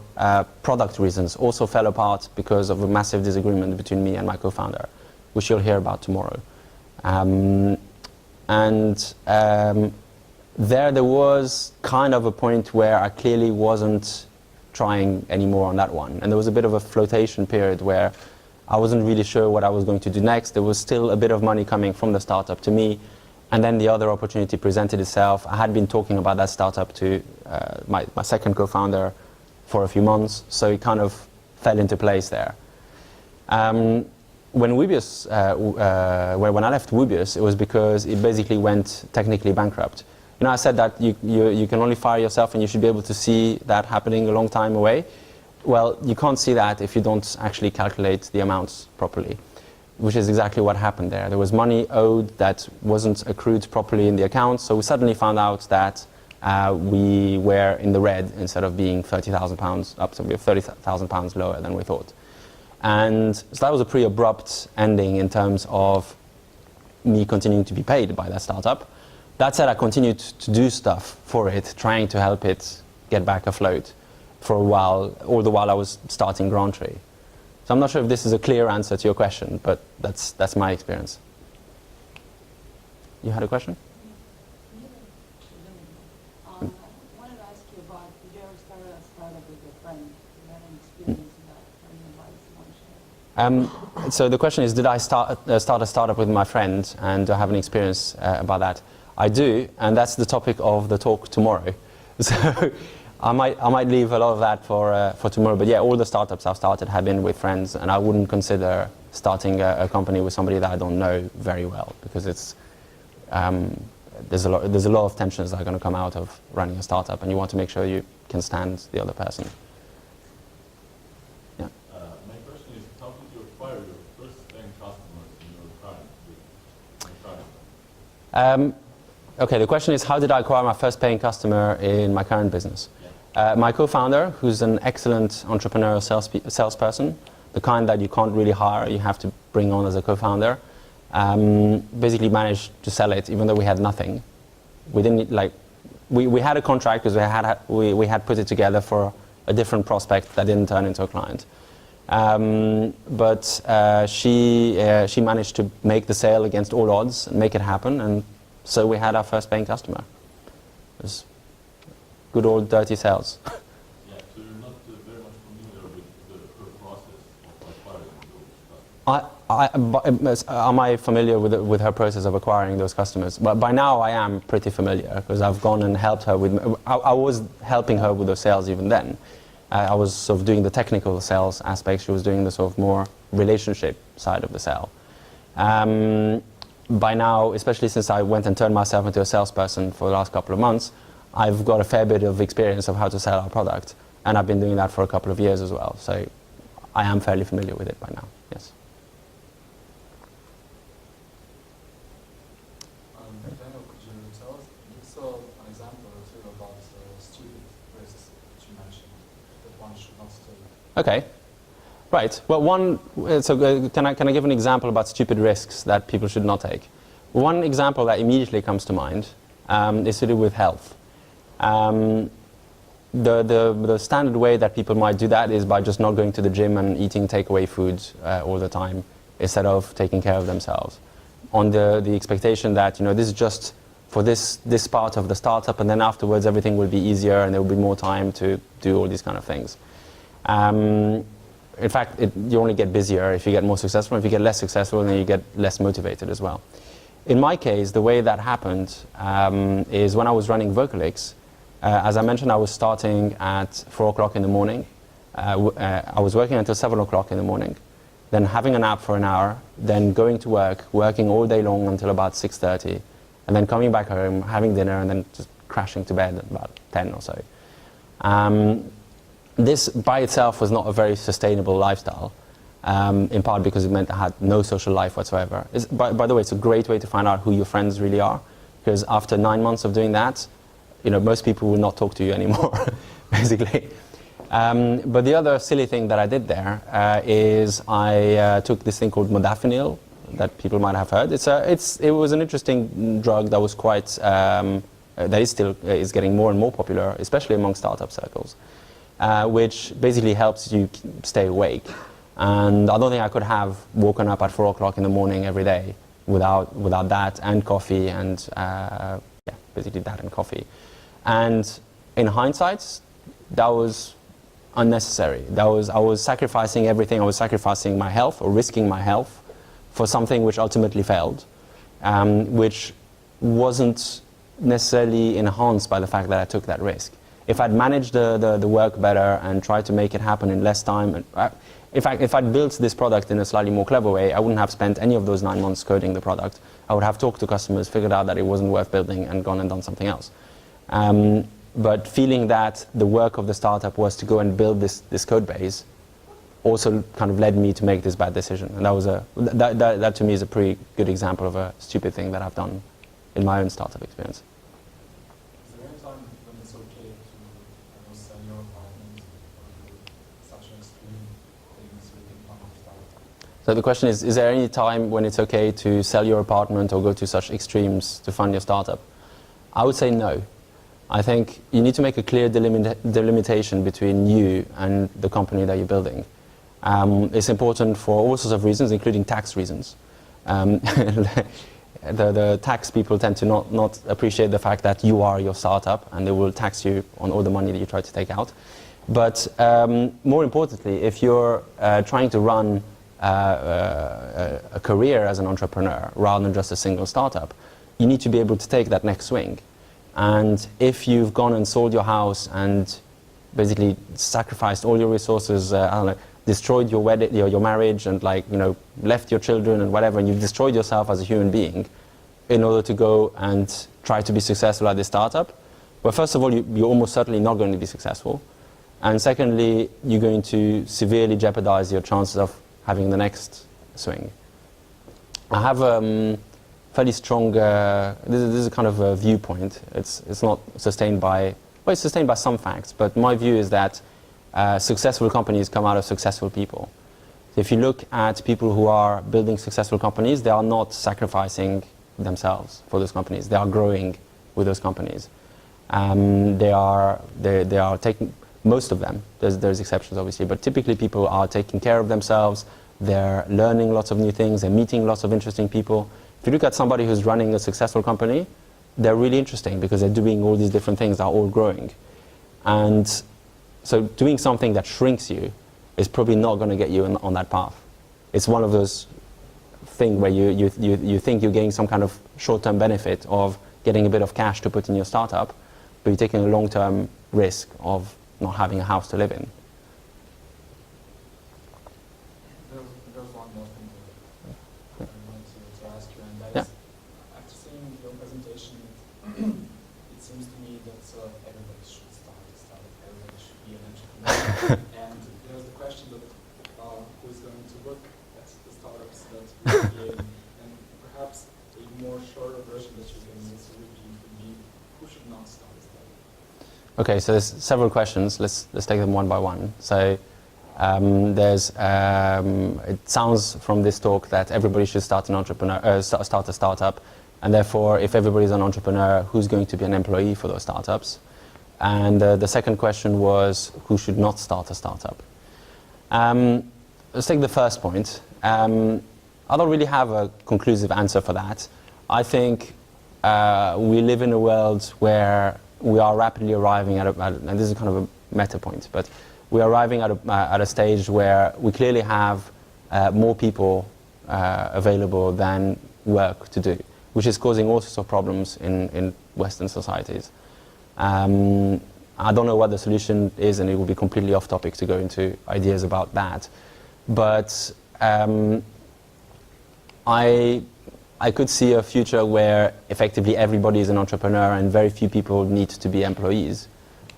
product reasons, also fell apart because of a massive disagreement between me and my co-founder, which you'll hear about tomorrow. There was kind of a point where I clearly wasn't trying anymore on that one. And there was a bit of a flotation period where I wasn't really sure what I was going to do next. There was still a bit of money coming from the startup to me. And then the other opportunity presented itself. I had been talking about that startup to my second co-founder for a few months. So it kind of fell into place there. When Wubius, when I left Wubius, it was because it basically went technically bankrupt. You know, I said that you can only fire yourself and you should be able to see that happening a long time away. Well, you can't see that if you don't actually calculate the amounts properly, which is exactly what happened there. There was money owed that wasn't accrued properly in the account, so we suddenly found out that we were in the red instead of being £30,000 up, so we were £30,000 lower than we thought. And so that was a pretty abrupt ending in terms of me continuing to be paid by that startup. That said, I continued to do stuff for it, trying to help it get back afloat for a while, all the while I was starting Grantry. So I'm not sure if this is a clear answer to your question, but that's my experience. You had a question? I wanted to ask you about, did you ever start a startup with your friend? Do you have any experience in that? Any advice you want to share? So the question is, did I start a startup with my friend, and do I have any experience about that? I do, and that's the topic of the talk tomorrow. So I might leave a lot of that for tomorrow. But yeah, all the startups I've started have been with friends, and I wouldn't consider starting a company with somebody that I don't know very well, because it's there's a lot of tensions that are going to come out of running a startup, and you want to make sure you can stand the other person. Yeah. My question is, how did you acquire your first paying customers in your current business? Okay, the question is, how did I acquire my first paying customer in my current business? My co-founder, who's an excellent entrepreneurial salesperson, the kind that you can't really hire, you have to bring on as a co-founder, basically managed to sell it even though we had nothing. We didn't we had a contract because we had put it together for a different prospect that didn't turn into a client. But she managed to make the sale against all odds and make it happen, and so we had our first paying customer. It was good old dirty sales. Yeah, so you're not very much familiar with her process of acquiring those customers. Am I familiar with her process of acquiring those customers? But by now I am pretty familiar because I've gone and helped her with. I was helping her with the sales even then. I was sort of doing the technical sales aspect. She was doing the sort of more relationship side of the sale. By now, especially since I went and turned myself into a salesperson for the last couple of months, I've got a fair bit of experience of how to sell our product, and I've been doing that for a couple of years as well. So I am fairly familiar with it by now. Yes. Daniel, could you tell us, give us an example or two about stupid risks that you mentioned that one should not take? Okay. Right. Well, can I give an example about stupid risks that people should not take? One example that immediately comes to mind is to do with health. The standard way that people might do that is by just not going to the gym and eating takeaway foods all the time instead of taking care of themselves. On the expectation that, this is just for this part of the startup, and then afterwards everything will be easier and there will be more time to do all these kind of things. In fact, you only get busier if you get more successful. If you get less successful, then you get less motivated as well. In my case, the way that happened is when I was running Vocalix. As I mentioned, I was starting at 4 o'clock in the morning. I was working until 7 o'clock in the morning, then having a nap for an hour, then going to work, working all day long until about 6:30, and then coming back home, having dinner, and then just crashing to bed at about 10 or so. This by itself was not a very sustainable lifestyle, in part because it meant I had no social life whatsoever. By the way, it's a great way to find out who your friends really are, because after 9 months of doing that, most people will not talk to you anymore, basically. But the other silly thing that I did there is I took this thing called modafinil that people might have heard. It was an interesting drug that was quite, that is getting more and more popular, especially among startup circles, which basically helps you stay awake. And I don't think I could have woken up at 4 o'clock in the morning every day without that and coffee and basically that and coffee. And in hindsight, that was unnecessary. I was sacrificing everything. I was sacrificing my health or risking my health for something which ultimately failed, which wasn't necessarily enhanced by the fact that I took that risk. If I'd managed the work better and tried to make it happen in less time, in fact, if I'd built this product in a slightly more clever way, I wouldn't have spent any of those 9 months coding the product. I would have talked to customers, figured out that it wasn't worth building, and gone and done something else. But feeling that the work of the startup was to go and build this code base also kind of led me to make this bad decision. And that to me is a pretty good example of a stupid thing that I've done in my own startup experience. Is there any time when it's okay to sell your apartment or do such an extreme things within one of startup? So the question is there any time when it's okay to sell your apartment or go to such extremes to fund your startup? I would say no. I think you need to make a clear delimitation between you and the company that you're building. It's important for all sorts of reasons, including tax reasons. The tax people tend to not appreciate the fact that you are your startup, and they will tax you on all the money that you try to take out. But more importantly, if you're trying to run a career as an entrepreneur rather than just a single startup, you need to be able to take that next swing. And if you've gone and sold your house and basically sacrificed all your resources, destroyed your marriage and left your children and whatever, and you've destroyed yourself as a human being in order to go and try to be successful at this startup, well, first of all, you're almost certainly not going to be successful. And secondly, you're going to severely jeopardize your chances of having the next swing. I have fairly strong, this is a kind of a viewpoint. It's not sustained by, well, it's sustained by some facts, but my view is that successful companies come out of successful people. So if you look at people who are building successful companies, they are not sacrificing themselves for those companies. They are growing with those companies. They are taking, most of them, there's exceptions obviously, but typically people are taking care of themselves. They're learning lots of new things. They're meeting lots of interesting people. If you look at somebody who's running a successful company, they're really interesting because they're doing all these different things that are all growing. And so doing something that shrinks you is probably not going to get you on that path. It's one of those thing where you think you're getting some kind of short-term benefit of getting a bit of cash to put in your startup, but you're taking a long-term risk of not having a house to live in. There's one more thing that I wanted to ask you, and that Yeah. is, after seeing your presentation, it seems to me that everybody should start a startup, everybody should be an entrepreneur. And there's the question that who is going to work at the startups that you're creating, and perhaps a more shorter version that you can also repeat would be, who should not start a startup? Okay, so there's several questions. Let's take them one by one. So it sounds from this talk that everybody should start start a startup, and therefore, if everybody's an entrepreneur, who's going to be an employee for those startups? And the second question was, who should not start a startup? Let's take the first point. I don't really have a conclusive answer for that. I think we live in a world where we are rapidly arriving at and this is kind of a meta point, but we're arriving at a stage where we clearly have more people available than work to do, which is causing all sorts of problems in Western societies. I don't know what the solution is, and it will be completely off topic to go into ideas about that. But I could see a future where effectively everybody is an entrepreneur and very few people need to be employees.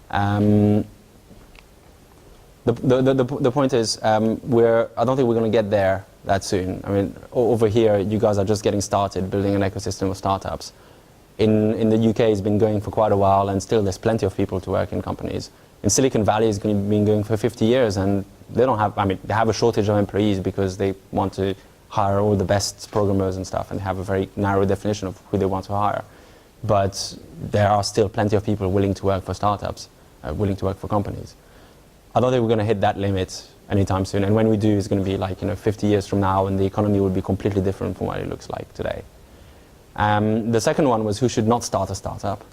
The point is, I don't think we're going to get there that soon. I mean, over here, you guys are just getting started building an ecosystem of startups. In the UK, it's been going for quite a while, and still there's plenty of people to work in companies. In Silicon Valley, it's been going for 50 years, and they don't have, I mean, they have a shortage of employees because they want to hire all the best programmers and stuff, and they have a very narrow definition of who they want to hire. But there are still plenty of people willing to work for startups, willing to work for companies. I don't think we're going to hit that limit anytime soon, and when we do, it's going to be like 50 years from now, and the economy will be completely different from what it looks like today. The second one was who should not start a startup,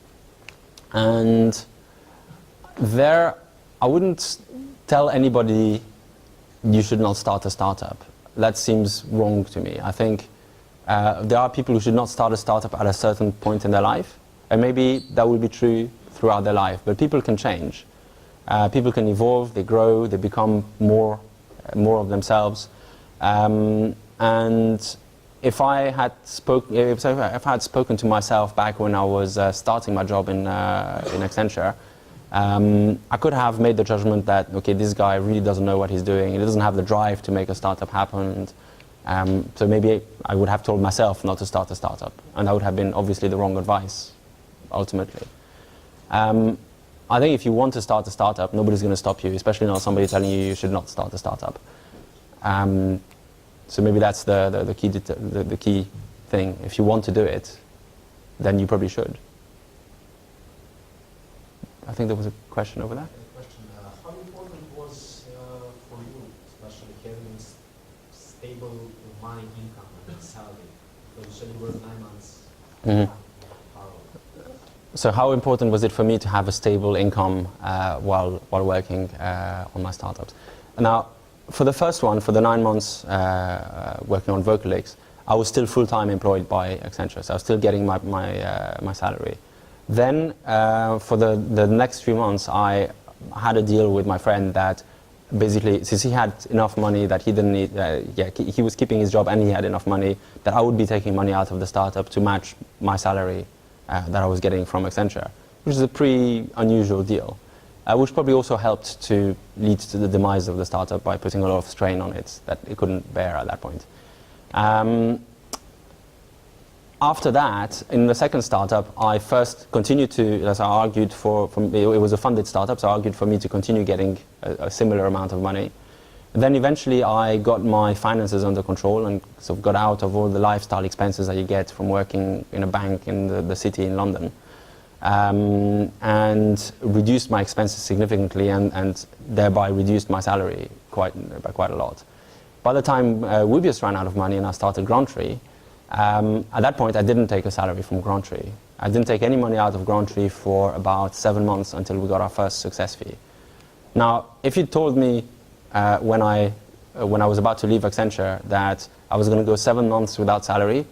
and there I wouldn't tell anybody you should not start a startup. That seems wrong to me. I think there are people who should not start a startup at a certain point in their life, and maybe that will be true throughout their life, but people can change. People can evolve, they grow, they become more of themselves. And if I had spoken to myself back when I was starting my job in Accenture, I could have made the judgment that, okay, this guy really doesn't know what he's doing. He doesn't have the drive to make a startup happen. So maybe I would have told myself not to start a startup, and that would have been obviously the wrong advice, ultimately. I think if you want to start a startup, nobody's going to stop you, especially not somebody telling you should not start a startup. So maybe that's the key thing. If you want to do it, then you probably should. I think there was a question over there. Question, how important was for you, especially having stable money income and salary? Because you said you worked 9 months. Mm-hmm. So how important was it for me to have a stable income while working on my startups? Now, for the first one, for the 9 months working on Vocalix, I was still full-time employed by Accenture, so I was still getting my salary. Then, for the next 3 months, I had a deal with my friend that basically, since he had enough money that he didn't need, he was keeping his job and he had enough money, that I would be taking money out of the startup to match my salary that I was getting from Accenture, which is a pretty unusual deal, which probably also helped to lead to the demise of the startup by putting a lot of strain on it that it couldn't bear at that point. After that, in the second startup, I first continued to, as I argued it was a funded startup, so I argued for me to continue getting a similar amount of money. Then eventually I got my finances under control and sort of got out of all the lifestyle expenses that you get from working in a bank in the city in London, and reduced my expenses significantly and thereby reduced my salary by quite a lot. By the time Wubius ran out of money and I started Grantry, at that point I didn't take a salary from Grantry. I didn't take any money out of Grantry for about 7 months until we got our first success fee. Now, if you told me when I was about to leave Accenture that I was going to go 7 months without salary,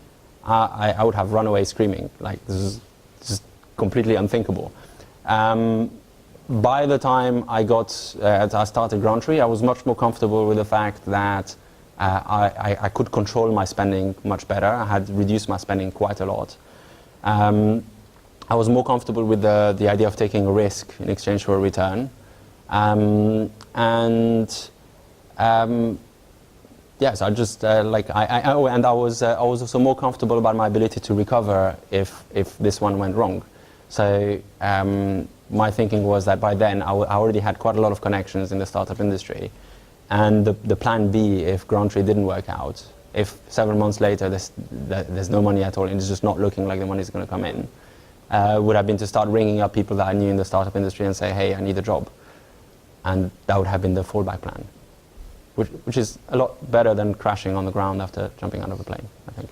I would have run away screaming. Like, this is just completely unthinkable. By the time I started Grantry, I was much more comfortable with the fact that I could control my spending much better. I had reduced my spending quite a lot. I was more comfortable with the idea of taking a risk in exchange for a return. Yes, I just and I was also more comfortable about my ability to recover if this one went wrong. So my thinking was that by then I already had quite a lot of connections in the startup industry, and the plan B if Grantry didn't work out, if 7 months later there's no money at all and it's just not looking like the money's going to come in, would have been to start ringing up people that I knew in the startup industry and say, hey, I need a job, and that would have been the fallback plan. Which is a lot better than crashing on the ground after jumping out of a plane, I think.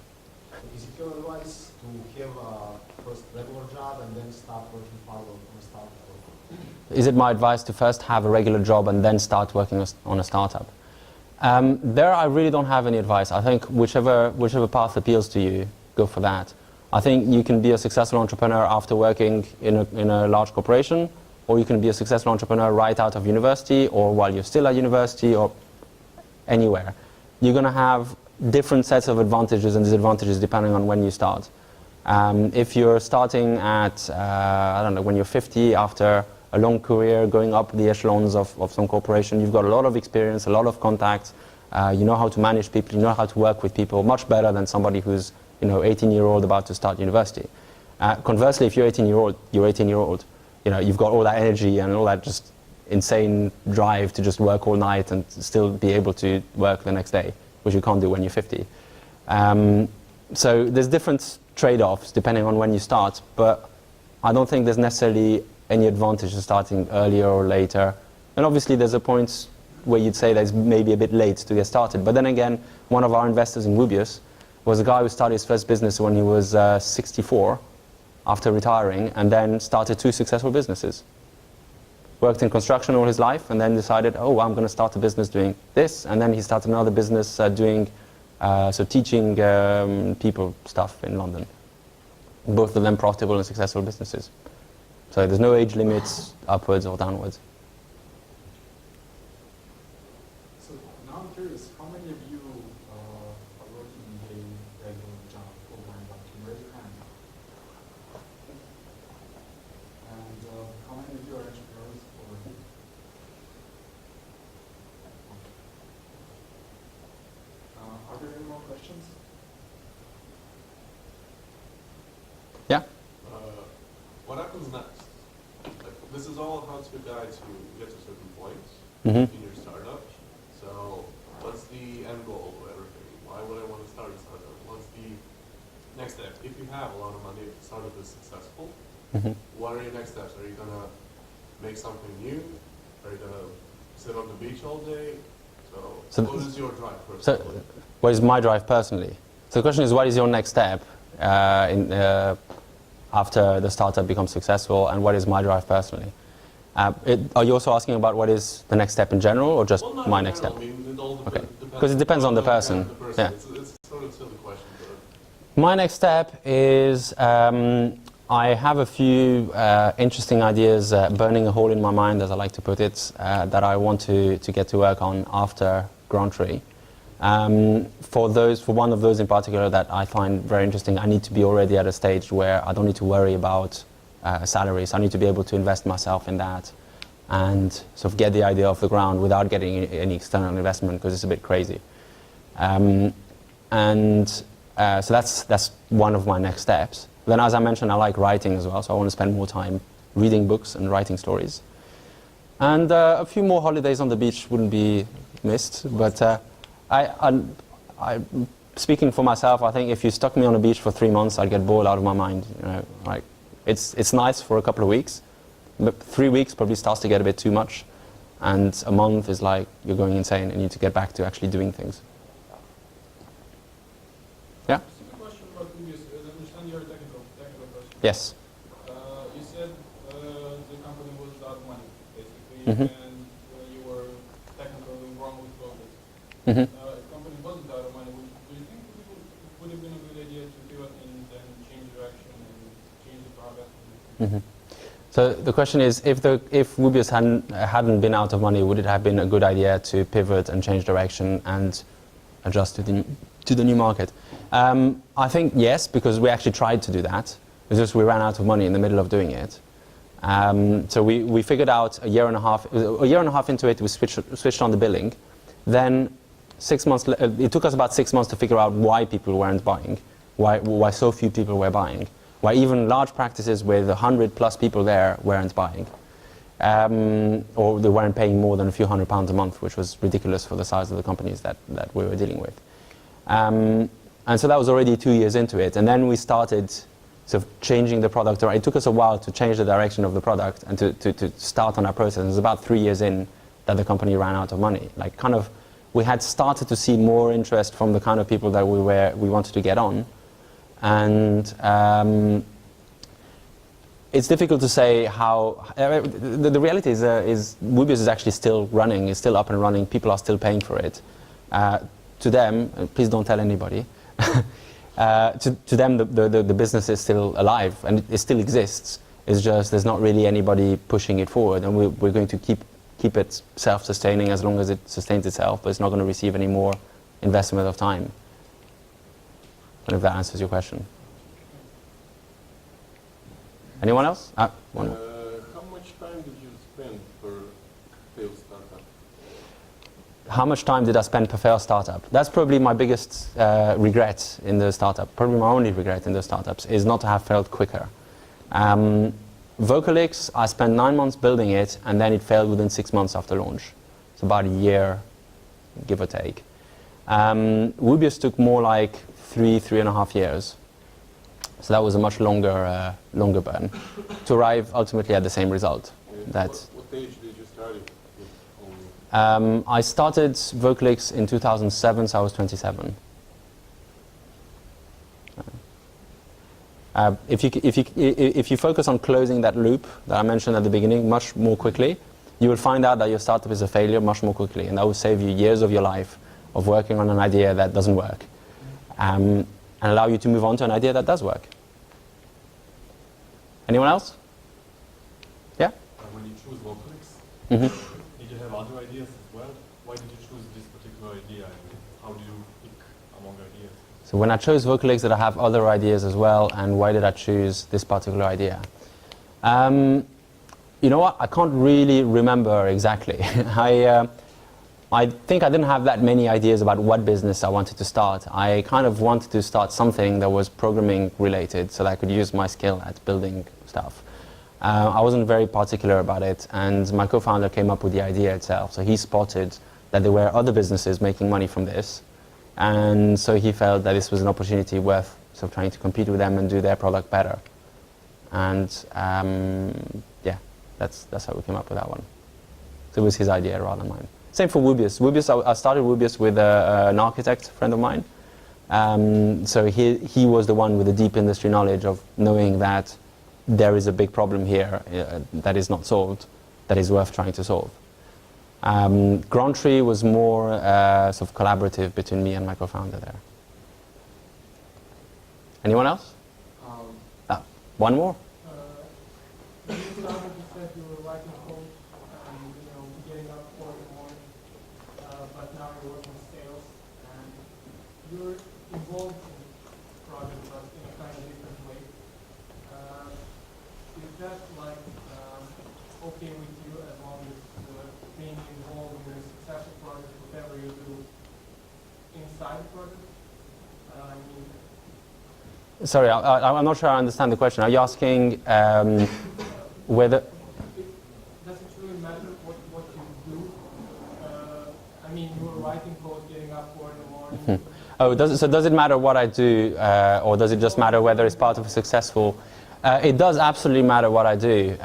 Is it your advice to have a first regular job and then start working parallel on a startup? Is it my advice to first have a regular job and then start working on a startup? There I really don't have any advice. I think whichever path appeals to you, go for that. I think you can be a successful entrepreneur after working in a large corporation, or you can be a successful entrepreneur right out of university, or while you're still at university, or anywhere. You're going to have different sets of advantages and disadvantages depending on when you start. If you're starting at, I don't know, when you're 50 after a long career going up the echelons of some corporation, you've got a lot of experience, a lot of contacts, you know how to manage people, you know how to work with people much better than somebody who's 18-year-old about to start university. Conversely, if you're 18-year-old, you've got all that energy and all that just insane drive to just work all night and still be able to work the next day, which you can't do when you're 50. So there's different trade-offs depending on when you start, but I don't think there's necessarily any advantage to starting earlier or later. And obviously there's a point where you'd say that it's maybe a bit late to get started. But then again, one of our investors in Rubius was a guy who started his first business when he was 64 after retiring, and then started 2 successful businesses. Worked in construction all his life, and then decided, oh, I'm going to start a business doing this. And then he started another business teaching people stuff in London. Both of them profitable and successful businesses. So there's no age limits upwards or downwards. So now I'm curious, how many of you are working in a regular job, full-time job? Can you raise your hand? And how many of you are entrepreneurs? Are there any more questions? Yeah? What happens next? Like, this is all how to guide to get to certain points Mm-hmm. in your startup. So what's the end goal of everything? Why would I want to start a startup? What's the next step? If you have a lot of money, if the startup is successful, Mm-hmm. what are your next steps? Are you going to make something new? Are you going to sit on the beach all day? So what is your drive personally? What is my drive personally? So the question is, what is your next step after the startup becomes successful, and what is my drive personally? Are you also asking about what is the next step in general, or just Well, my next step? I mean, it all Okay. depends. Because it depends on the person. Yeah. It's sort of a silly question, but My next step is I have a few interesting ideas burning a hole in my mind, as I like to put it, that I want to get to work on after Grantry. For one of those in particular that I find very interesting, I need to be already at a stage where I don't need to worry about salaries. I need to be able to invest myself in that and sort of get the idea off the ground without getting any external investment, because it's a bit crazy. So that's one of my next steps. Then, as I mentioned, I like writing as well, so I want to spend more time reading books and writing stories. And a few more holidays on the beach wouldn't be missed, but I speaking for myself, I think if you stuck me on a beach for 3 months, I'd get bored out of my mind. It's nice for a couple of weeks, but 3 weeks probably starts to get a bit too much, and a month is like you're going insane and you need to get back to actually doing things. Yeah? Just a question about previous. I understand you're a technical person. Yes. You said the company was out of money, basically, Mhm. and you were technically wrong with profits. Mm-hmm. If the company wasn't out of money, would you Mhm. So the question is, if Wubius hadn't been out of money, would it have been a good idea to pivot and change direction and adjust to the new market? I think yes, because we actually tried to do that. It's just we ran out of money in the middle of doing it. So we figured out a year and a half into it, we switched on the billing. Then 6 months, it took us about 6 months to figure out why people weren't buying, why so few people were buying, why even large practices with 100+ people there weren't buying, or they weren't paying more than a few £100 a month, which was ridiculous for the size of the companies that we were dealing with. And so that was already 2 years into it, and then we started sort of changing the product. It took us a while to change the direction of the product and to start on our process. It was about 3 years in that the company ran out of money. Like kind of, we had started to see more interest from the kind of people that we wanted to get on. And it's difficult to say how. The reality is Wubius is actually still running, is still up and running. People are still paying for it. To them, please don't tell anybody. To them, the business is still alive and it still exists. It's just there's not really anybody pushing it forward, and we're going to keep it self-sustaining as long as it sustains itself, but it's not going to receive any more investment of time. I don't know if that answers your question. Anyone else? One more. How much time did you spend per failed startup? How much time did I spend per failed startup? That's probably my biggest regret in the startup. Probably my only regret in the startups is not to have failed quicker. Vocalix, I spent 9 months building it, and then it failed within 6 months after launch. It's about a year, give or take. Wubius took more like 3.5 years. So that was a much longer burn to arrive ultimately at the same result. What age did you start it with? I started Vocalix in 2007, so I was 27. If you focus on closing that loop that I mentioned at the beginning much more quickly, you will find out that your startup is a failure much more quickly, and that will save you years of your life of working on an idea that doesn't work, and allow you to move on to an idea that does work. Anyone else? Yeah? When you choose Vocalix, did you have other ideas as well? Why did you choose this particular idea, and how do you pick among ideas? So when I chose Vocalix, did I have other ideas as well, and why did I choose this particular idea? You know what? I can't really remember exactly. I think I didn't have that many ideas about what business I wanted to start. I kind of wanted to start something that was programming related so that I could use my skill at building stuff. I wasn't very particular about it, and my co-founder came up with the idea itself. So he spotted that there were other businesses making money from this, and so he felt that this was an opportunity worth sort of trying to compete with them and do their product better. And yeah, that's how we came up with that one. So it was his idea rather than mine. Same for Wubius. I started Wubius with an architect friend of mine. So he was the one with the deep industry knowledge of knowing that there is a big problem here that is not solved, that is worth trying to solve. Grantry was more sort of collaborative between me and my co-founder there. Anyone else? One more? You started, you said you were writing code and getting up 4 in the morning, but now you're working sales and you're involved in projects but in a kind of different way. Is that like okay with you as long as being involved in a successful project, whatever you do inside the project? Sorry, I'm not sure I understand the question. Are you asking whether... Does it really matter what you do? I mean, you were writing code, getting up 4 in the morning. Oh, does it matter what I do, or does it just matter whether it's part of a successful... it does absolutely matter what I do.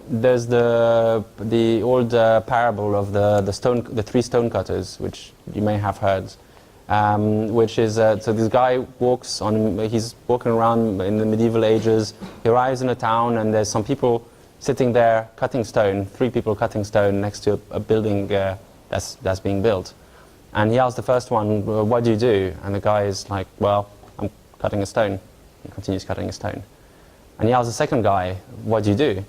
There's the old parable of the 3 stonecutters, which you may have heard. Which is, so this guy he's walking around in the medieval ages. He arrives in a town and there's some people sitting there cutting stone, 3 people cutting stone next to a building that's being built. And he asks the first one, well, what do you do? And the guy is like, well, I'm cutting a stone. He continues cutting a stone. And he asks the second guy, what do you do?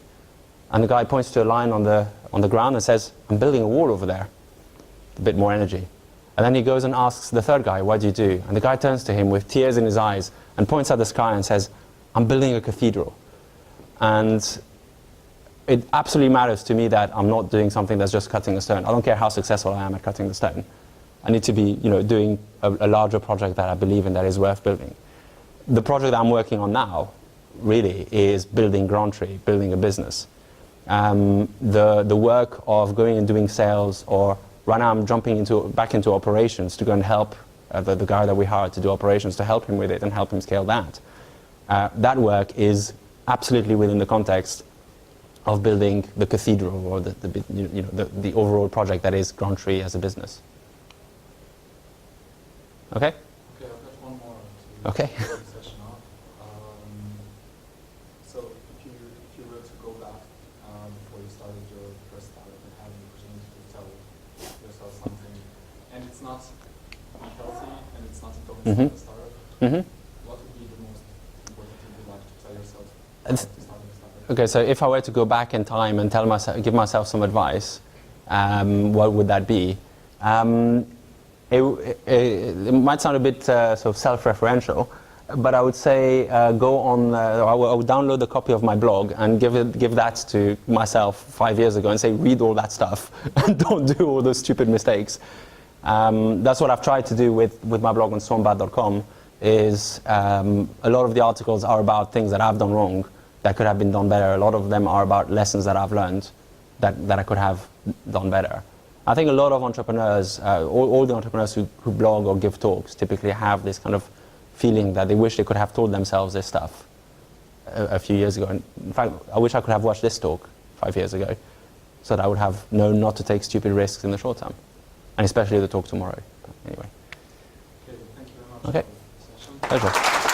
And the guy points to a line on the ground and says, I'm building a wall over there. A bit more energy. And then he goes and asks the third guy, what do you do? And the guy turns to him with tears in his eyes and points at the sky and says, I'm building a cathedral. And it absolutely matters to me that I'm not doing something that's just cutting a stone. I don't care how successful I am at cutting the stone. I need to be, doing a larger project that I believe in, that is worth building. The project that I'm working on now, really, is building Grantry, building a business. The work of going and doing sales, or right now I'm jumping back into operations to go and help the guy that we hired to do operations, to help him with it and help him scale that. That work is absolutely within the context of building the cathedral, or the overall project that is Grantry as a business. Okay? Okay, I've got one more to Okay. close the session off. So if you were to go back before you started your first startup and had the opportunity to tell yourself something, and it's not be healthy and it's not don't start a startup, what would be the most important thing you'd like to tell yourself to start a startup? Okay, so if I were to go back in time and give myself some advice, what would that be? It might sound a bit sort of self-referential, but I would say I would download a copy of my blog and give that to myself 5 years ago and say, read all that stuff and don't do all those stupid mistakes. That's what I've tried to do with my blog on stormbad.com. Is a lot of the articles are about things that I've done wrong that could have been done better. A lot of them are about lessons that I've learned that I could have done better. I think a lot of entrepreneurs, all the entrepreneurs who blog or give talks, typically have this kind of feeling that they wish they could have told themselves this stuff a few years ago. And in fact, I wish I could have watched this talk 5 years ago, so that I would have known not to take stupid risks in the short term, and especially the talk tomorrow. But anyway. Okay, thank you very much Okay. for the session. Pleasure.